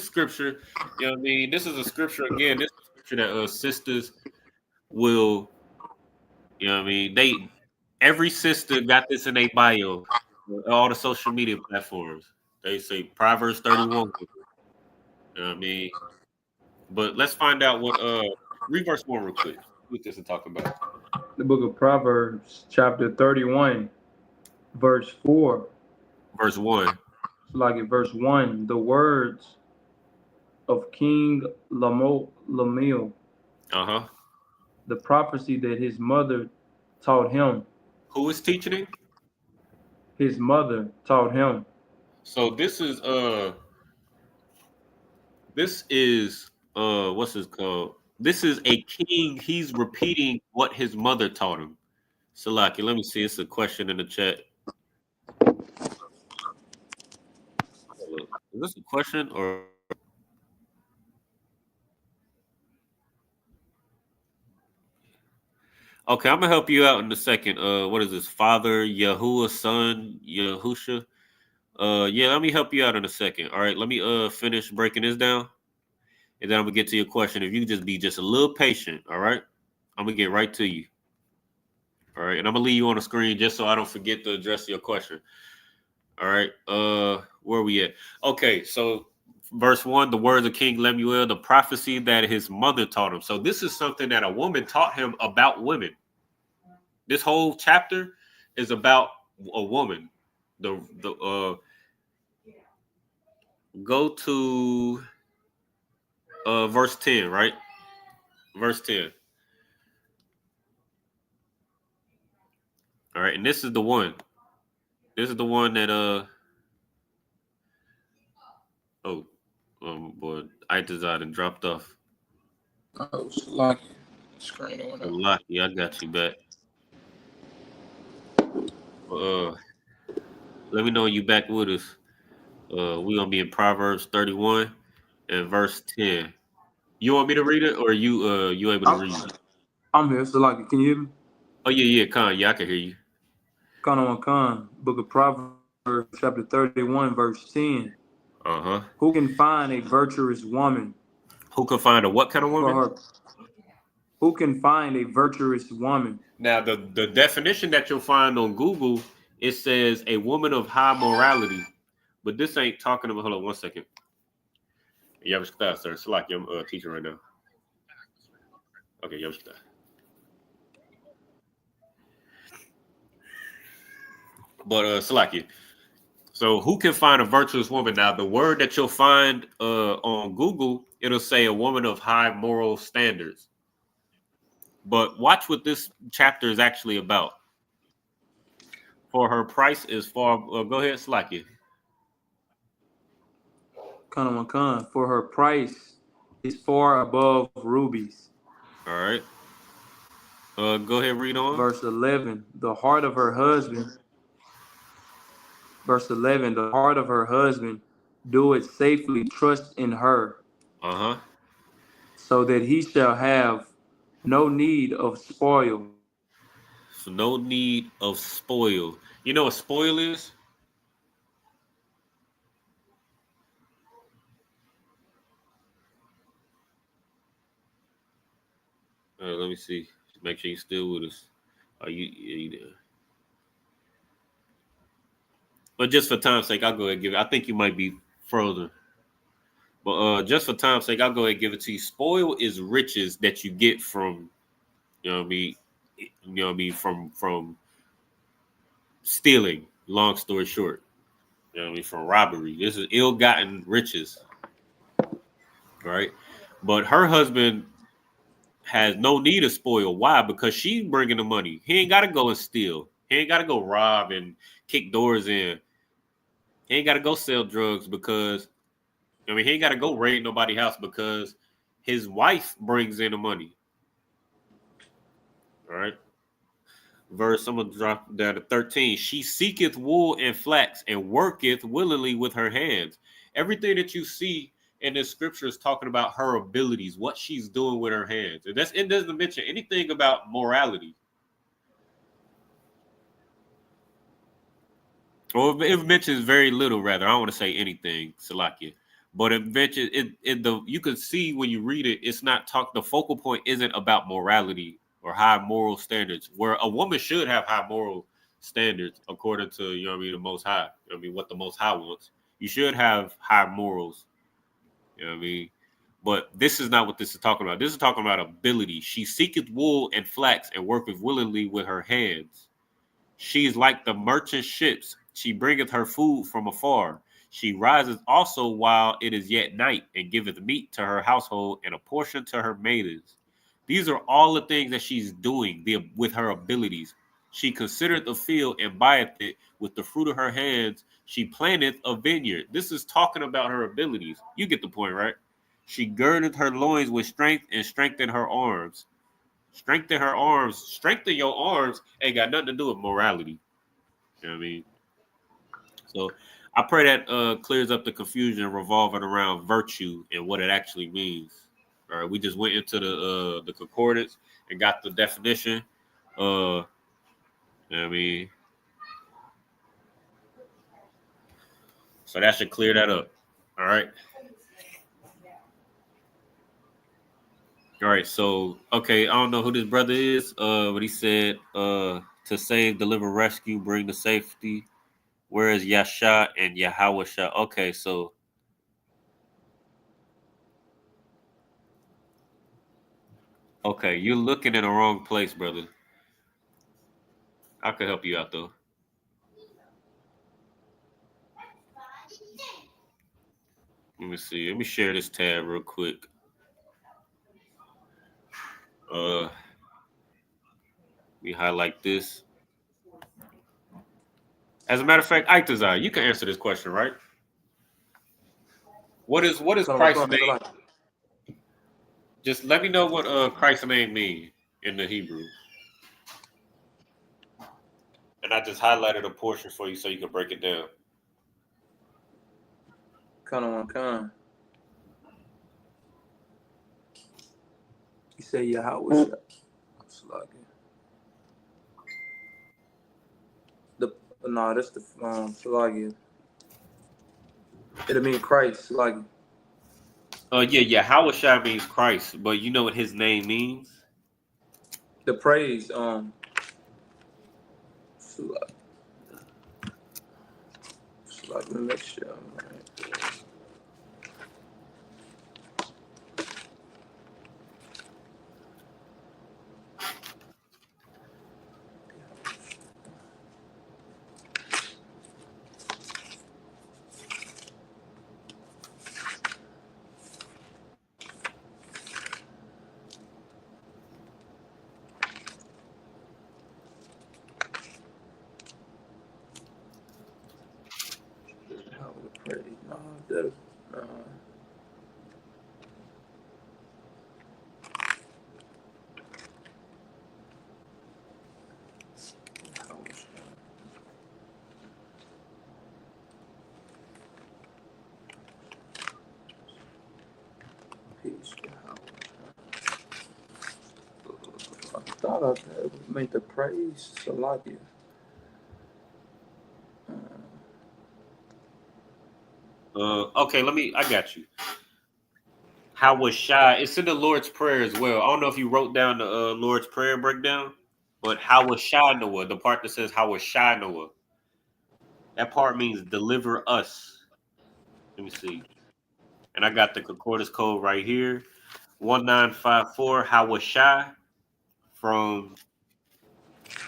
scripture, you know what I mean? This is a scripture, again, this is a scripture that sisters will, you know what I mean? Every sister got this in their bio, all the social media platforms. They say Proverbs 31. You know what I mean? But let's find out what read verse 1 real quick. What this is talking about. The book of Proverbs, chapter 31, verse 4. Verse 1. So like in verse 1, the words of King Lemuel, Uh-huh. the prophecy that his mother taught him. Who is teaching it? His mother taught him. So this is what's this called? This is a king. He's repeating what his mother taught him. Salaki, let me see. It's a question in the chat. Is this a question or? Okay, I'm gonna help you out in a second. What is this? Father Yahuwah, son Yahusha. Yeah, let me help you out in a second. All right, let me finish breaking this down, and then I'm gonna get to your question. If you just be just a little patient, all right, I'm gonna get right to you. All right, and I'm gonna leave you on the screen just so I don't forget to address your question. All right, where we at? Okay, so verse 1, the words of King Lemuel, the prophecy that his mother taught him. So this is something that a woman taught him about women. This whole chapter is about a woman. The go to verse 10, right? Verse 10. All right, and this is the one. This is the one that oh boy, I designed and dropped off. Oh, it's lucky. Screen on up. Lucky, I got you back. Uh, let me know you back with us. We gonna be in Proverbs 31 and verse 10. You want me to read it, or you able to read it? I'm here. So lucky. Can you hear me? Oh yeah, Con. Yeah, I can hear you. Khan, Book of Proverbs, chapter 31, verse 10. Uh-huh. Who can find a virtuous woman Who can find a what kind of for woman? her? Who can find a virtuous woman? Now the definition that you'll find on Google, it says a woman of high morality. But this ain't talking about, hold on one second. Yeah, I'm sir. It's like I'm teaching right now. Okay, yeah, but Salaki. So who can find a virtuous woman? Now the word that you'll find on Google, it'll say a woman of high moral standards. But watch what this chapter is actually about. For her price is far. Go ahead, Salaki. Khan, for her price is far above rubies. All right. Go ahead, read on. Verse 11, the heart of her husband. Verse 11, the heart of her husband do it safely trust in her, Uh-huh. so that he shall have no need of spoil. So no need of spoil. You know what spoil is? Let me see. Make sure you're still with us. Are you there? But just for time's sake, I'll go ahead and give it. I think you might be frozen. But just for time's sake, I'll go ahead and give it to you. Spoil is riches that you get from, you know what I mean? You know what I mean? From stealing. Long story short. You know what I mean? From robbery. This is ill-gotten riches. Right? But her husband has no need of spoil. Why? Because she's bringing the money. He ain't got to go and steal. He ain't got to go rob and kick doors in. He ain't got to go sell drugs because, I mean, he ain't got to go raid nobody's house because his wife brings in the money. All right. Verse, I'm going to drop down to 13. She seeketh wool and flax and worketh willingly with her hands. Everything that you see in this scripture is talking about her abilities, what she's doing with her hands. And it doesn't mention anything about morality. Or it mentions very little, rather. I don't want to say anything, Salakia. But it mentions you can see when you read it, it's not the focal point isn't about morality or high moral standards, where a woman should have high moral standards according to, you know what I mean, the Most High. You know what I mean, what the Most High wants. You should have high morals. You know what I mean? But this is not what this is talking about. This is talking about ability. She seeketh wool and flax and worketh willingly with her hands. She is like the merchant ships. She bringeth her food from afar. She rises also while it is yet night and giveth meat to her household and a portion to her maidens. These are all the things that she's doing with her abilities. She considereth the field and buyeth it with the fruit of her hands. She planteth a vineyard. This is talking about her abilities. You get the point, right? She girdeth her loins with strength and strengthened her arms. Strengthen her arms. Strengthen your arms ain't got nothing to do with morality. You know what I mean? So I pray that clears up the confusion revolving around virtue and what it actually means. All right, we just went into the concordance and got the definition. You know what I mean, So that should clear that up. All right. All right. So, okay, I don't know who this brother is, but he said, to save, deliver, rescue, bring to safety. Where is Yasha and Yahweh Shah? Okay, so okay, you're looking in the wrong place, brother. I could help you out though. Let me see. Let me share this tab real quick. Let me highlight this. As a matter of fact, Aiktazai, you can answer this question, right? What is Christ's name? Just let me know what Christ's name means in the Hebrew. And I just highlighted a portion for you so you can break it down. Kind. You say Yahweh. That's the Salagi. It'll mean Christ, Salagi. Yeah, Hawashai means Christ, but you know what his name means? The praise, Salagi. Let me make sure. I thought I would make the praise Salagi. Okay, I got you. Hawashai, it's in the Lord's Prayer as well. I don't know if you wrote down the Lord's Prayer breakdown, but Hawashai Noah, the part that says Hawashai Noah, that part means deliver us. Let me see. And I got the concordance code right here. 1954 Hawashai from,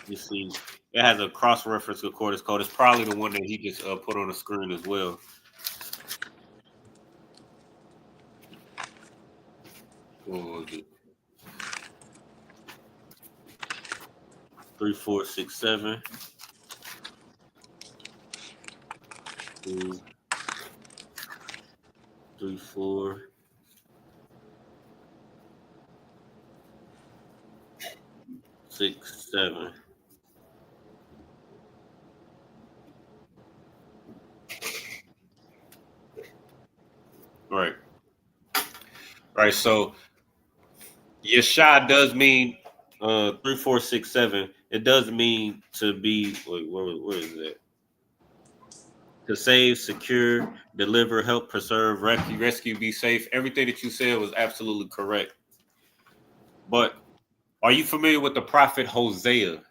you see, it has a cross-reference concordance code. It's probably the one that he just put on the screen as well. What was it? 3467. 2, 3, 4. 6, 7. Right. Right. So Yeshua does mean 3, 4, 6, 7. It does mean to be, wait, where is that? To save, secure, deliver, help, preserve, rescue, be safe. Everything that you said was absolutely correct. But are you familiar with the prophet Hosea?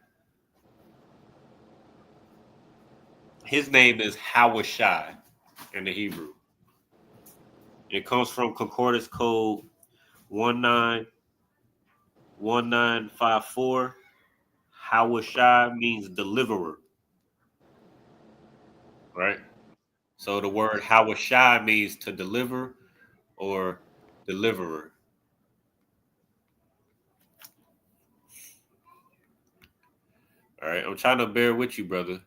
His name is Hawashai in the Hebrew. It comes from Concordance Code 1954. Hawashai means deliverer. Right? So the word Hawashai means to deliver or deliverer. All right, I'm trying to bear with you, brother.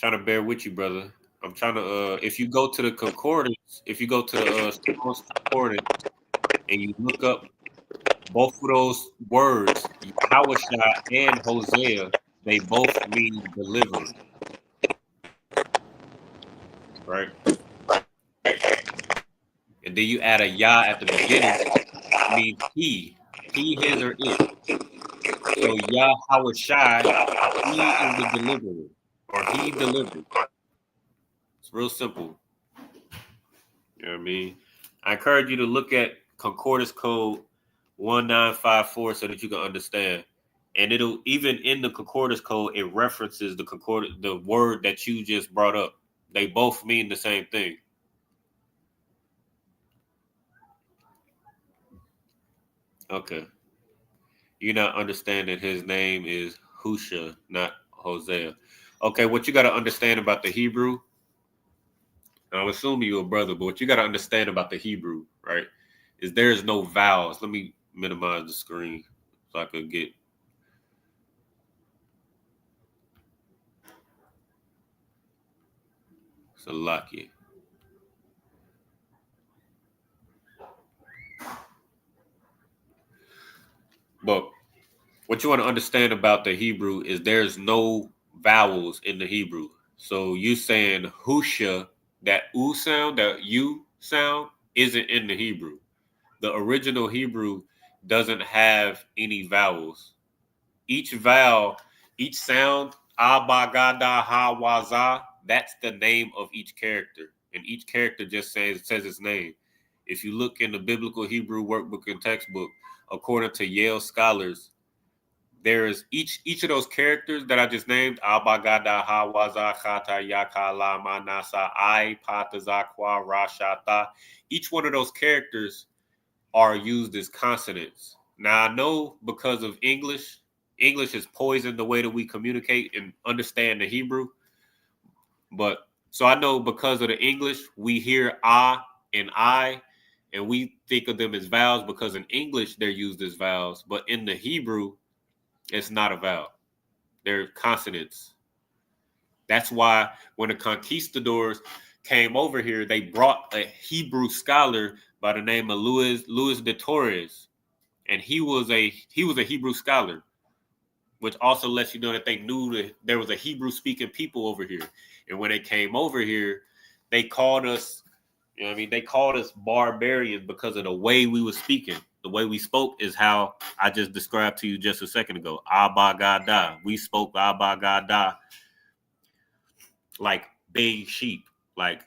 I'm trying to if you go to the concordance, if you go to the Strong's concordance and you look up both of those words, Hawashai and Hosea, they both mean deliverer. Right? And then you add a Yah at the beginning, it means he, his, or it. So Yah Hawashai, he is the deliverer, or he delivered. It's real simple. You know what I mean? I encourage you to look at Concordance Code 1954 so that you can understand. And it'll, even in the Concordance Code, it references the word that you just brought up. They both mean the same thing. Okay. You're not understanding his name is Husha, not Hosea. Okay, what you got to understand about the Hebrew, I'm assuming you're a brother, but what you got to understand about the Hebrew, right, is there's no vowels. Let me minimize the screen so I could get. Salakia. But what you want to understand about the Hebrew is there's no vowels in the Hebrew. So you saying Husha, that U sound, that U sound, isn't in the Hebrew. The original Hebrew doesn't have any vowels. Each vowel, each sound, Abba, Gada, Ha, Waza, that's the name of each character. And each character just says its name. If you look in the Biblical Hebrew workbook and textbook, according to Yale scholars, there is each of those characters that I just named, Abba, Gada, Ha, Waza, Chata, Yaka, La, Manasa, I, Pata, Zakwa, Rashata. Each one of those characters are used as consonants. Now, I know because of English has poisoned the way that we communicate and understand the Hebrew. But so I know because of the English, we hear ah and I, and we think of them as vowels because in English they're used as vowels. But in the Hebrew, it's not a vowel. They're consonants. That's why when the conquistadors came over here, they brought a Hebrew scholar by the name of Luis de Torres. And he was a Hebrew scholar, which also lets you know that they knew that there was a Hebrew speaking people over here. And when they came over here, they called us, you know what I mean? They called us barbarians because of the way we were speaking. The way we spoke is how I just described to you just a second ago. Abba Gada. We spoke Abba Gada like big sheep. Like,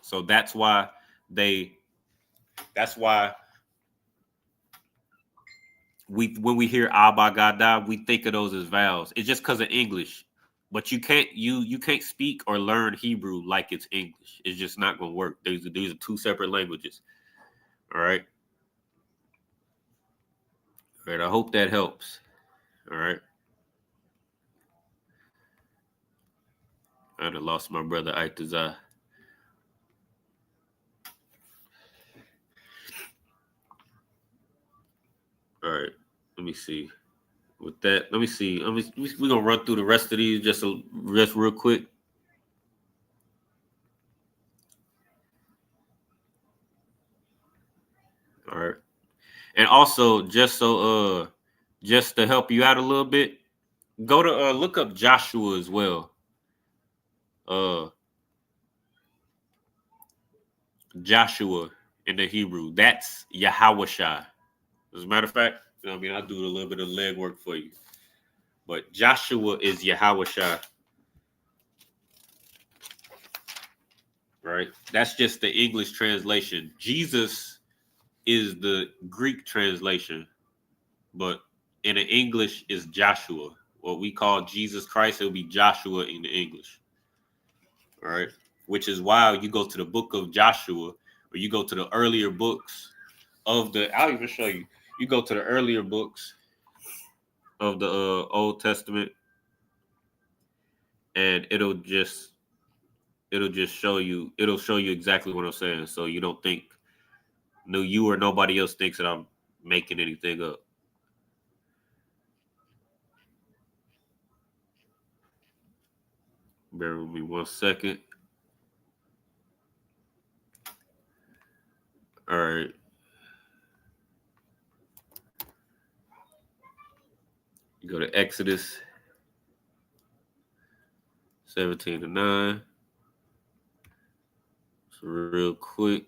so that's why when we hear Abba Gada, we think of those as vowels. It's just because of English. But you can't speak or learn Hebrew like it's English. It's just not gonna work. These are two separate languages. All right. All right. I hope that helps. All right. I done lost my brother Aitazah. All right. Let me see. With that, let me see. We're gonna run through the rest of these just real quick. All right. And also, just to help you out a little bit, go to look up Joshua as well. Joshua in the Hebrew, that's Yahawashai. As a matter of fact, you know what I mean, I'll do a little bit of legwork for you. But Joshua is Yahawashai. Right? That's just the English translation. Jesus is the Greek translation, but in the English is Joshua. What we call Jesus Christ, it'll be Joshua in the English. All right. Which is why you go to the book of Joshua, or you go to the earlier books of I'll even show you. You go to the earlier books of the Old Testament, and it'll just show you. It'll show you exactly what I'm saying, so you don't think you or nobody else thinks that I'm making anything up. Bear with me 1 second. All right. You go to Exodus 17:9. So real quick.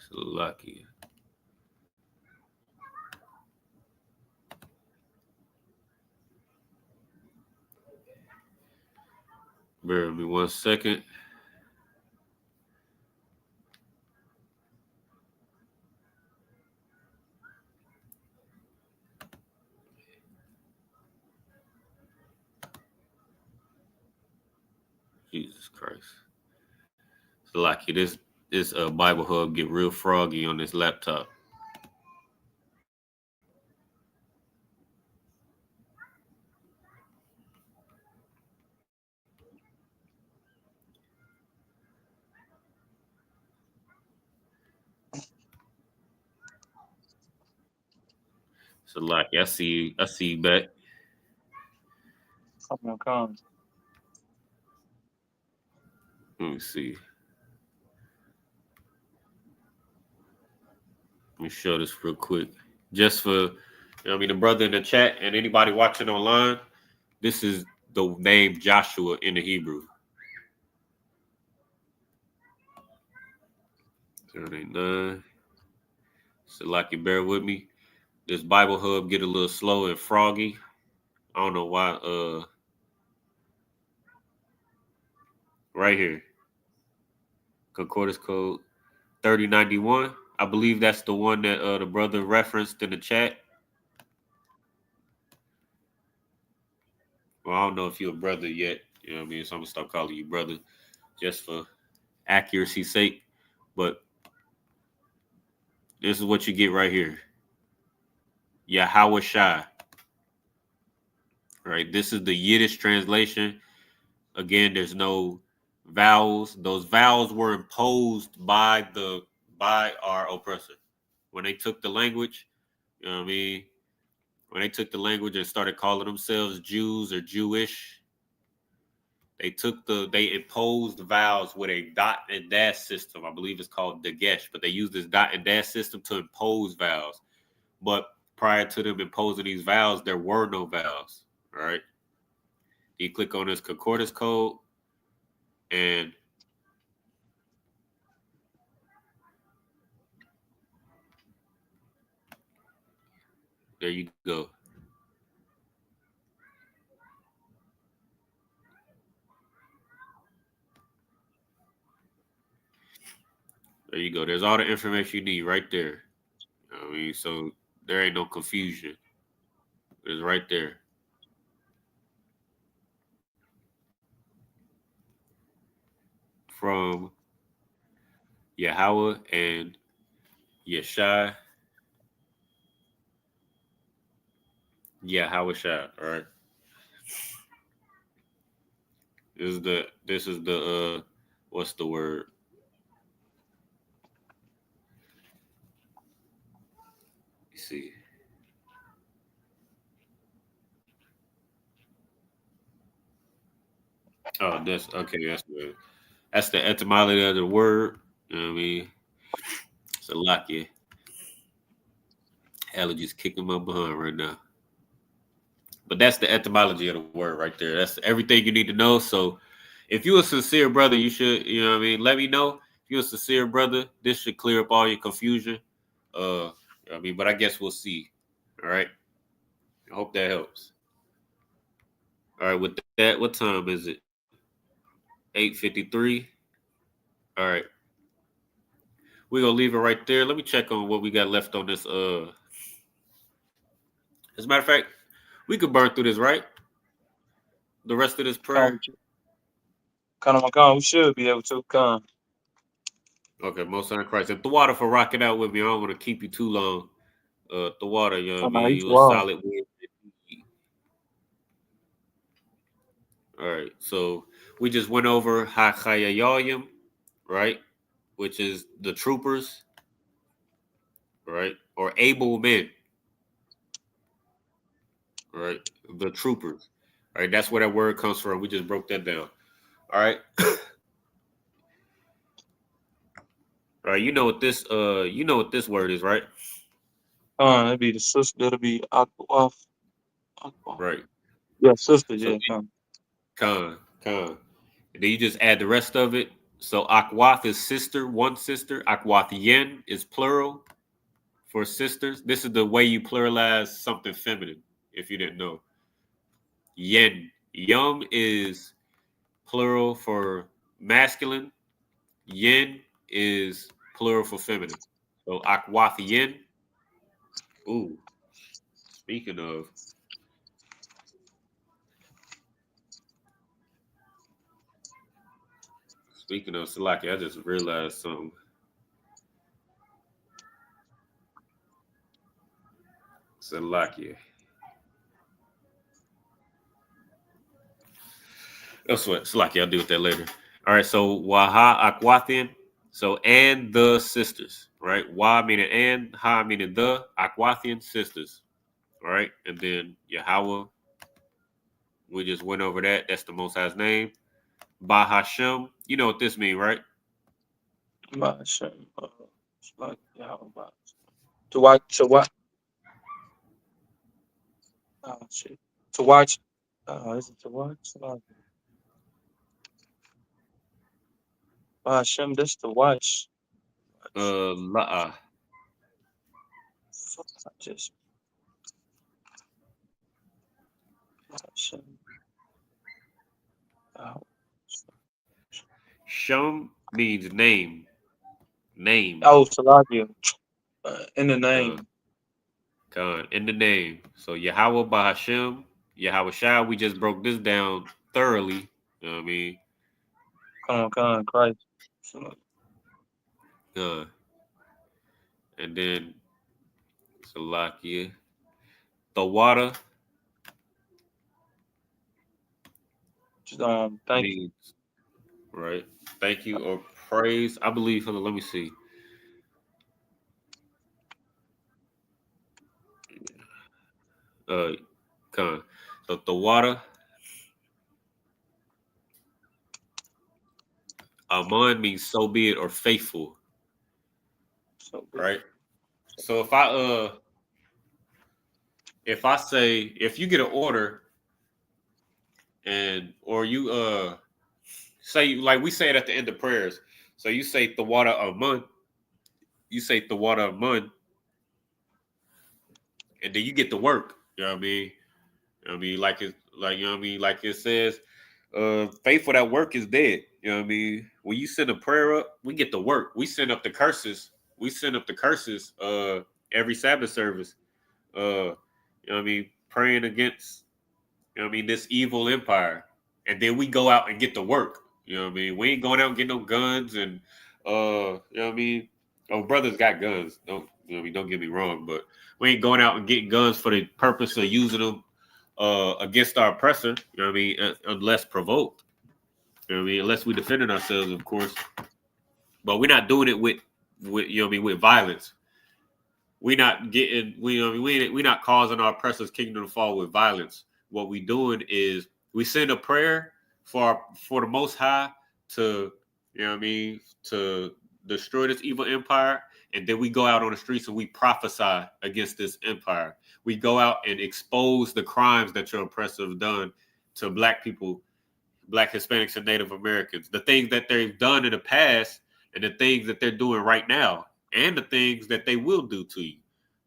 So lucky. Bear with me 1 second. Jesus Christ. So like this Bible Hub get real froggy on this laptop. So like I see you back. Come. Let me see. Let me show this real quick. Just for the brother in the chat and anybody watching online, this is the name Joshua in the Hebrew. 089. So like you bear with me. This Bible Hub get a little slow and froggy. I don't know why. Right here. Concordance code 3091. I believe that's the one that the brother referenced in the chat. Well, I don't know if you're a brother yet. You know what I mean? So I'm going to stop calling you brother just for accuracy's sake. But this is what you get right here. Yahweh Shai. Right? This is the Yiddish translation. Again, there's no vowels. Those vowels were imposed by our oppressor. When they took the language, you know what I mean? When they took the language and started calling themselves Jews or Jewish, they imposed vowels with a dot and dash system. I believe it's called Dagesh, but they used this dot and dash system to impose vowels. But prior to them imposing these vowels, there were no vowels. All right. You click on this concordance code and there you go. There you go. There's all the information you need right there. I mean, so there ain't no confusion. It's right there. From Yahweh and Yeshai. Yahweh Shai. All right. This is the what's the word? You see. Oh, that's okay. That's the etymology of the word. You know what I mean? It's a lot, yeah. Allergies kicking my behind right now. But that's the etymology of the word right there. That's everything you need to know. So if you're a sincere brother, you should, you know what I mean? Let me know. If you're a sincere brother, this should clear up all your confusion. But I guess we'll see. All right. I hope that helps. All right, with that, what time is it? 8:53. All right. We're gonna leave it right there. Let me check on what we got left on this. As a matter of fact, we could burn through this, right? The rest of this prayer. We should be able to come. Okay, most high Christ. And the water for rocking out with me. I don't want to keep you too long. The water, you know what I mean? You a solid win. All right. So we just went over Hachayayim, right? Which is the troopers, right? Or able men. Right? The troopers. All right, that's where that word comes from. We just broke that down. All right. All right, you know what this word is, right? That'd be the sister. That'll be Aquaf. Right. Yeah, sister. So Yeah. Khan. And then you just add the rest of it. So Akwath is sister, one sister. Akwath yen is plural for sisters. This is the way you pluralize something feminine, if you didn't know. Yen. Yum is plural for masculine. Yin is plural for feminine. So Akwath Yin. Ooh, speaking of Salaki, I just realized something. Salaki. That's what Salaki. I'll deal with that later. All right. So Waha Akwathin. So and the sisters, right? Wa meaning and, ha meaning the, Akwathin sisters, all right? And then Yahweh, we just went over that. That's the Most High's name. Bahashem, you know what this means, right? Hashem, like Yahweh. To watch. Oh shit. To watch. Is it to watch? Hashem, this to watch. La'ah. Just Hashem. Shem means name. Name. Oh, Salakia. In the name. In the name. So Yahweh Bahashem, Yahweh Shai, we just broke this down thoroughly. You know what I mean? Come on, Christ. And then Salakia. The water Just, thank you. Right. Thank you or praise. I believe, hold on, let me see. Come on. So the water. Aman means so be it or faithful. So right. So if I say, if you get an order or you say, like we say it at the end of prayers. So you say the water Aman. You say the water Aman. And then you get to work. You know what I mean? Like it says, faithful that work is dead. You know what I mean? When you send a prayer up, we get to work. We send up the curses. Every Sabbath service. You know what I mean? Praying against, you know what I mean, this evil empire. And then we go out and get to work. You know what I mean? We ain't going out and getting no guns and you know what I mean? Oh, brothers got guns. Don't get me wrong, but we ain't going out and getting guns for the purpose of using them against our oppressor, you know what I mean, unless provoked. You know what I mean? Unless we defended ourselves, of course. But we're not doing it with you know what I mean, with violence. We're not causing our oppressor's kingdom to fall with violence. What we doing is we send a prayer for the Most High to, you know what I mean, to destroy this evil empire, and then we go out on the streets and we prophesy against this empire. We go out and expose the crimes that your oppressors have done to Black people, Black Hispanics, and Native Americans, the things that they've done in the past and the things that they're doing right now, and the things that they will do to you.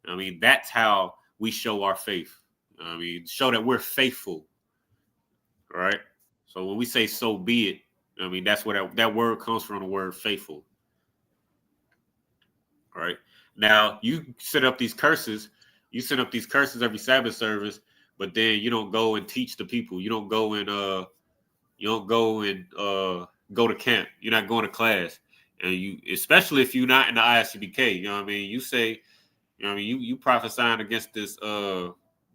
I mean, that's how we show our faith. I mean, show that we're faithful, right? So when we say "so be it," I mean that's where that word comes from. The word "faithful." Right now, you set up these curses. You set up these curses every Sabbath service, but then you don't go and teach the people. You don't go and go to camp. You're not going to class, and you, especially if you're not in the ISUPK. You know what I mean? You say, you know what I mean, you prophesying against this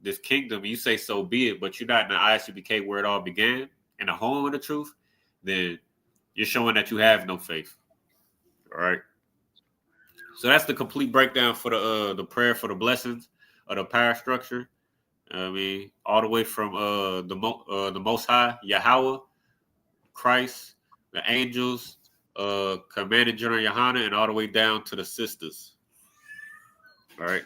this kingdom. You say "so be it," but you're not in the ISUPK where it all began, in the home of the truth. Then you're showing that you have no faith. All right. So that's the complete breakdown for the prayer for the blessings of the power structure. I mean, all the way from the Most High, Yahweh, Christ, the angels, Commander General Yohana, and all the way down to the sisters. All right.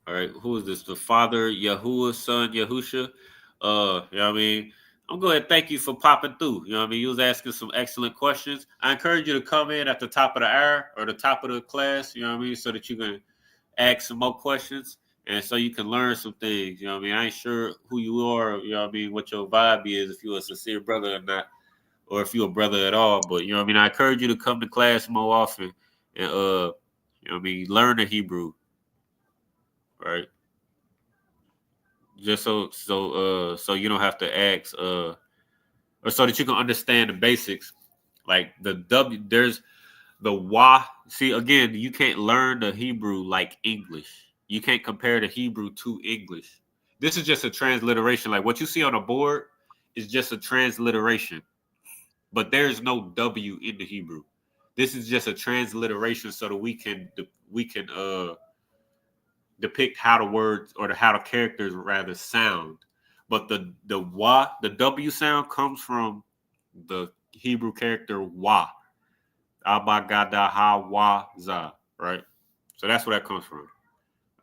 All right. Who is this? The Father, Yahuwah, Son, Yahusha. You know what I mean? I'm going to thank you for popping through. You know what I mean? You was asking some excellent questions. I encourage you to come in at the top of the hour or the top of the class, you know what I mean, so that you can ask some more questions. And so you can learn some things. You know what I mean? I ain't sure who you are, you know what I mean, what your vibe is, if you're a sincere brother or not, or if you're a brother at all. But you know what I mean, I encourage you to come to class more often and you know what I mean, learn the Hebrew, right? Just so you don't have to ask or so that you can understand the basics. Like the W, there's the Wa. See, again, you can't learn the Hebrew like English. You can't compare the Hebrew to English. This is just a transliteration. Like what you see on the board is just a transliteration, but there's no W in the Hebrew. This is just a transliteration so that we can depict how the words or how the characters rather sound. But the Wa, the W sound comes from the Hebrew character Wa. Abba Gada Ha Wa Za, right? So that's where that comes from.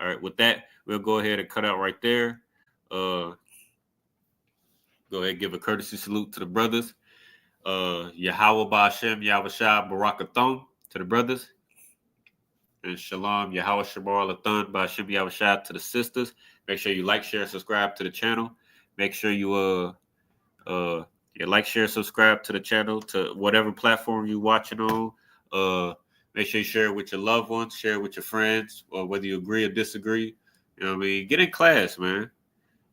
All right, with that, we'll go ahead and cut out right there. Go ahead and give a courtesy salute to the brothers. Yahweh Ba'Shem, Yahweh Shah, Barakathon to the brothers. And Shalom, Yahweh Shamar Lathan, Ba'Shem, Yahweh Shah to the sisters. Make sure you like, share, subscribe to the channel. Make sure you like, share, subscribe to the channel, to whatever platform you're watching on. Make sure you share it with your loved ones, share it with your friends, or whether you agree or disagree. You know what I mean? Get in class, man.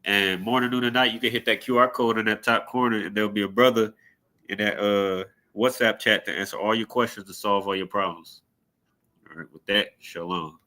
And morning, noon, and night, you can hit that QR code in that top corner, and there'll be a brother in that WhatsApp chat to answer all your questions, to solve all your problems. All right, with that, shalom.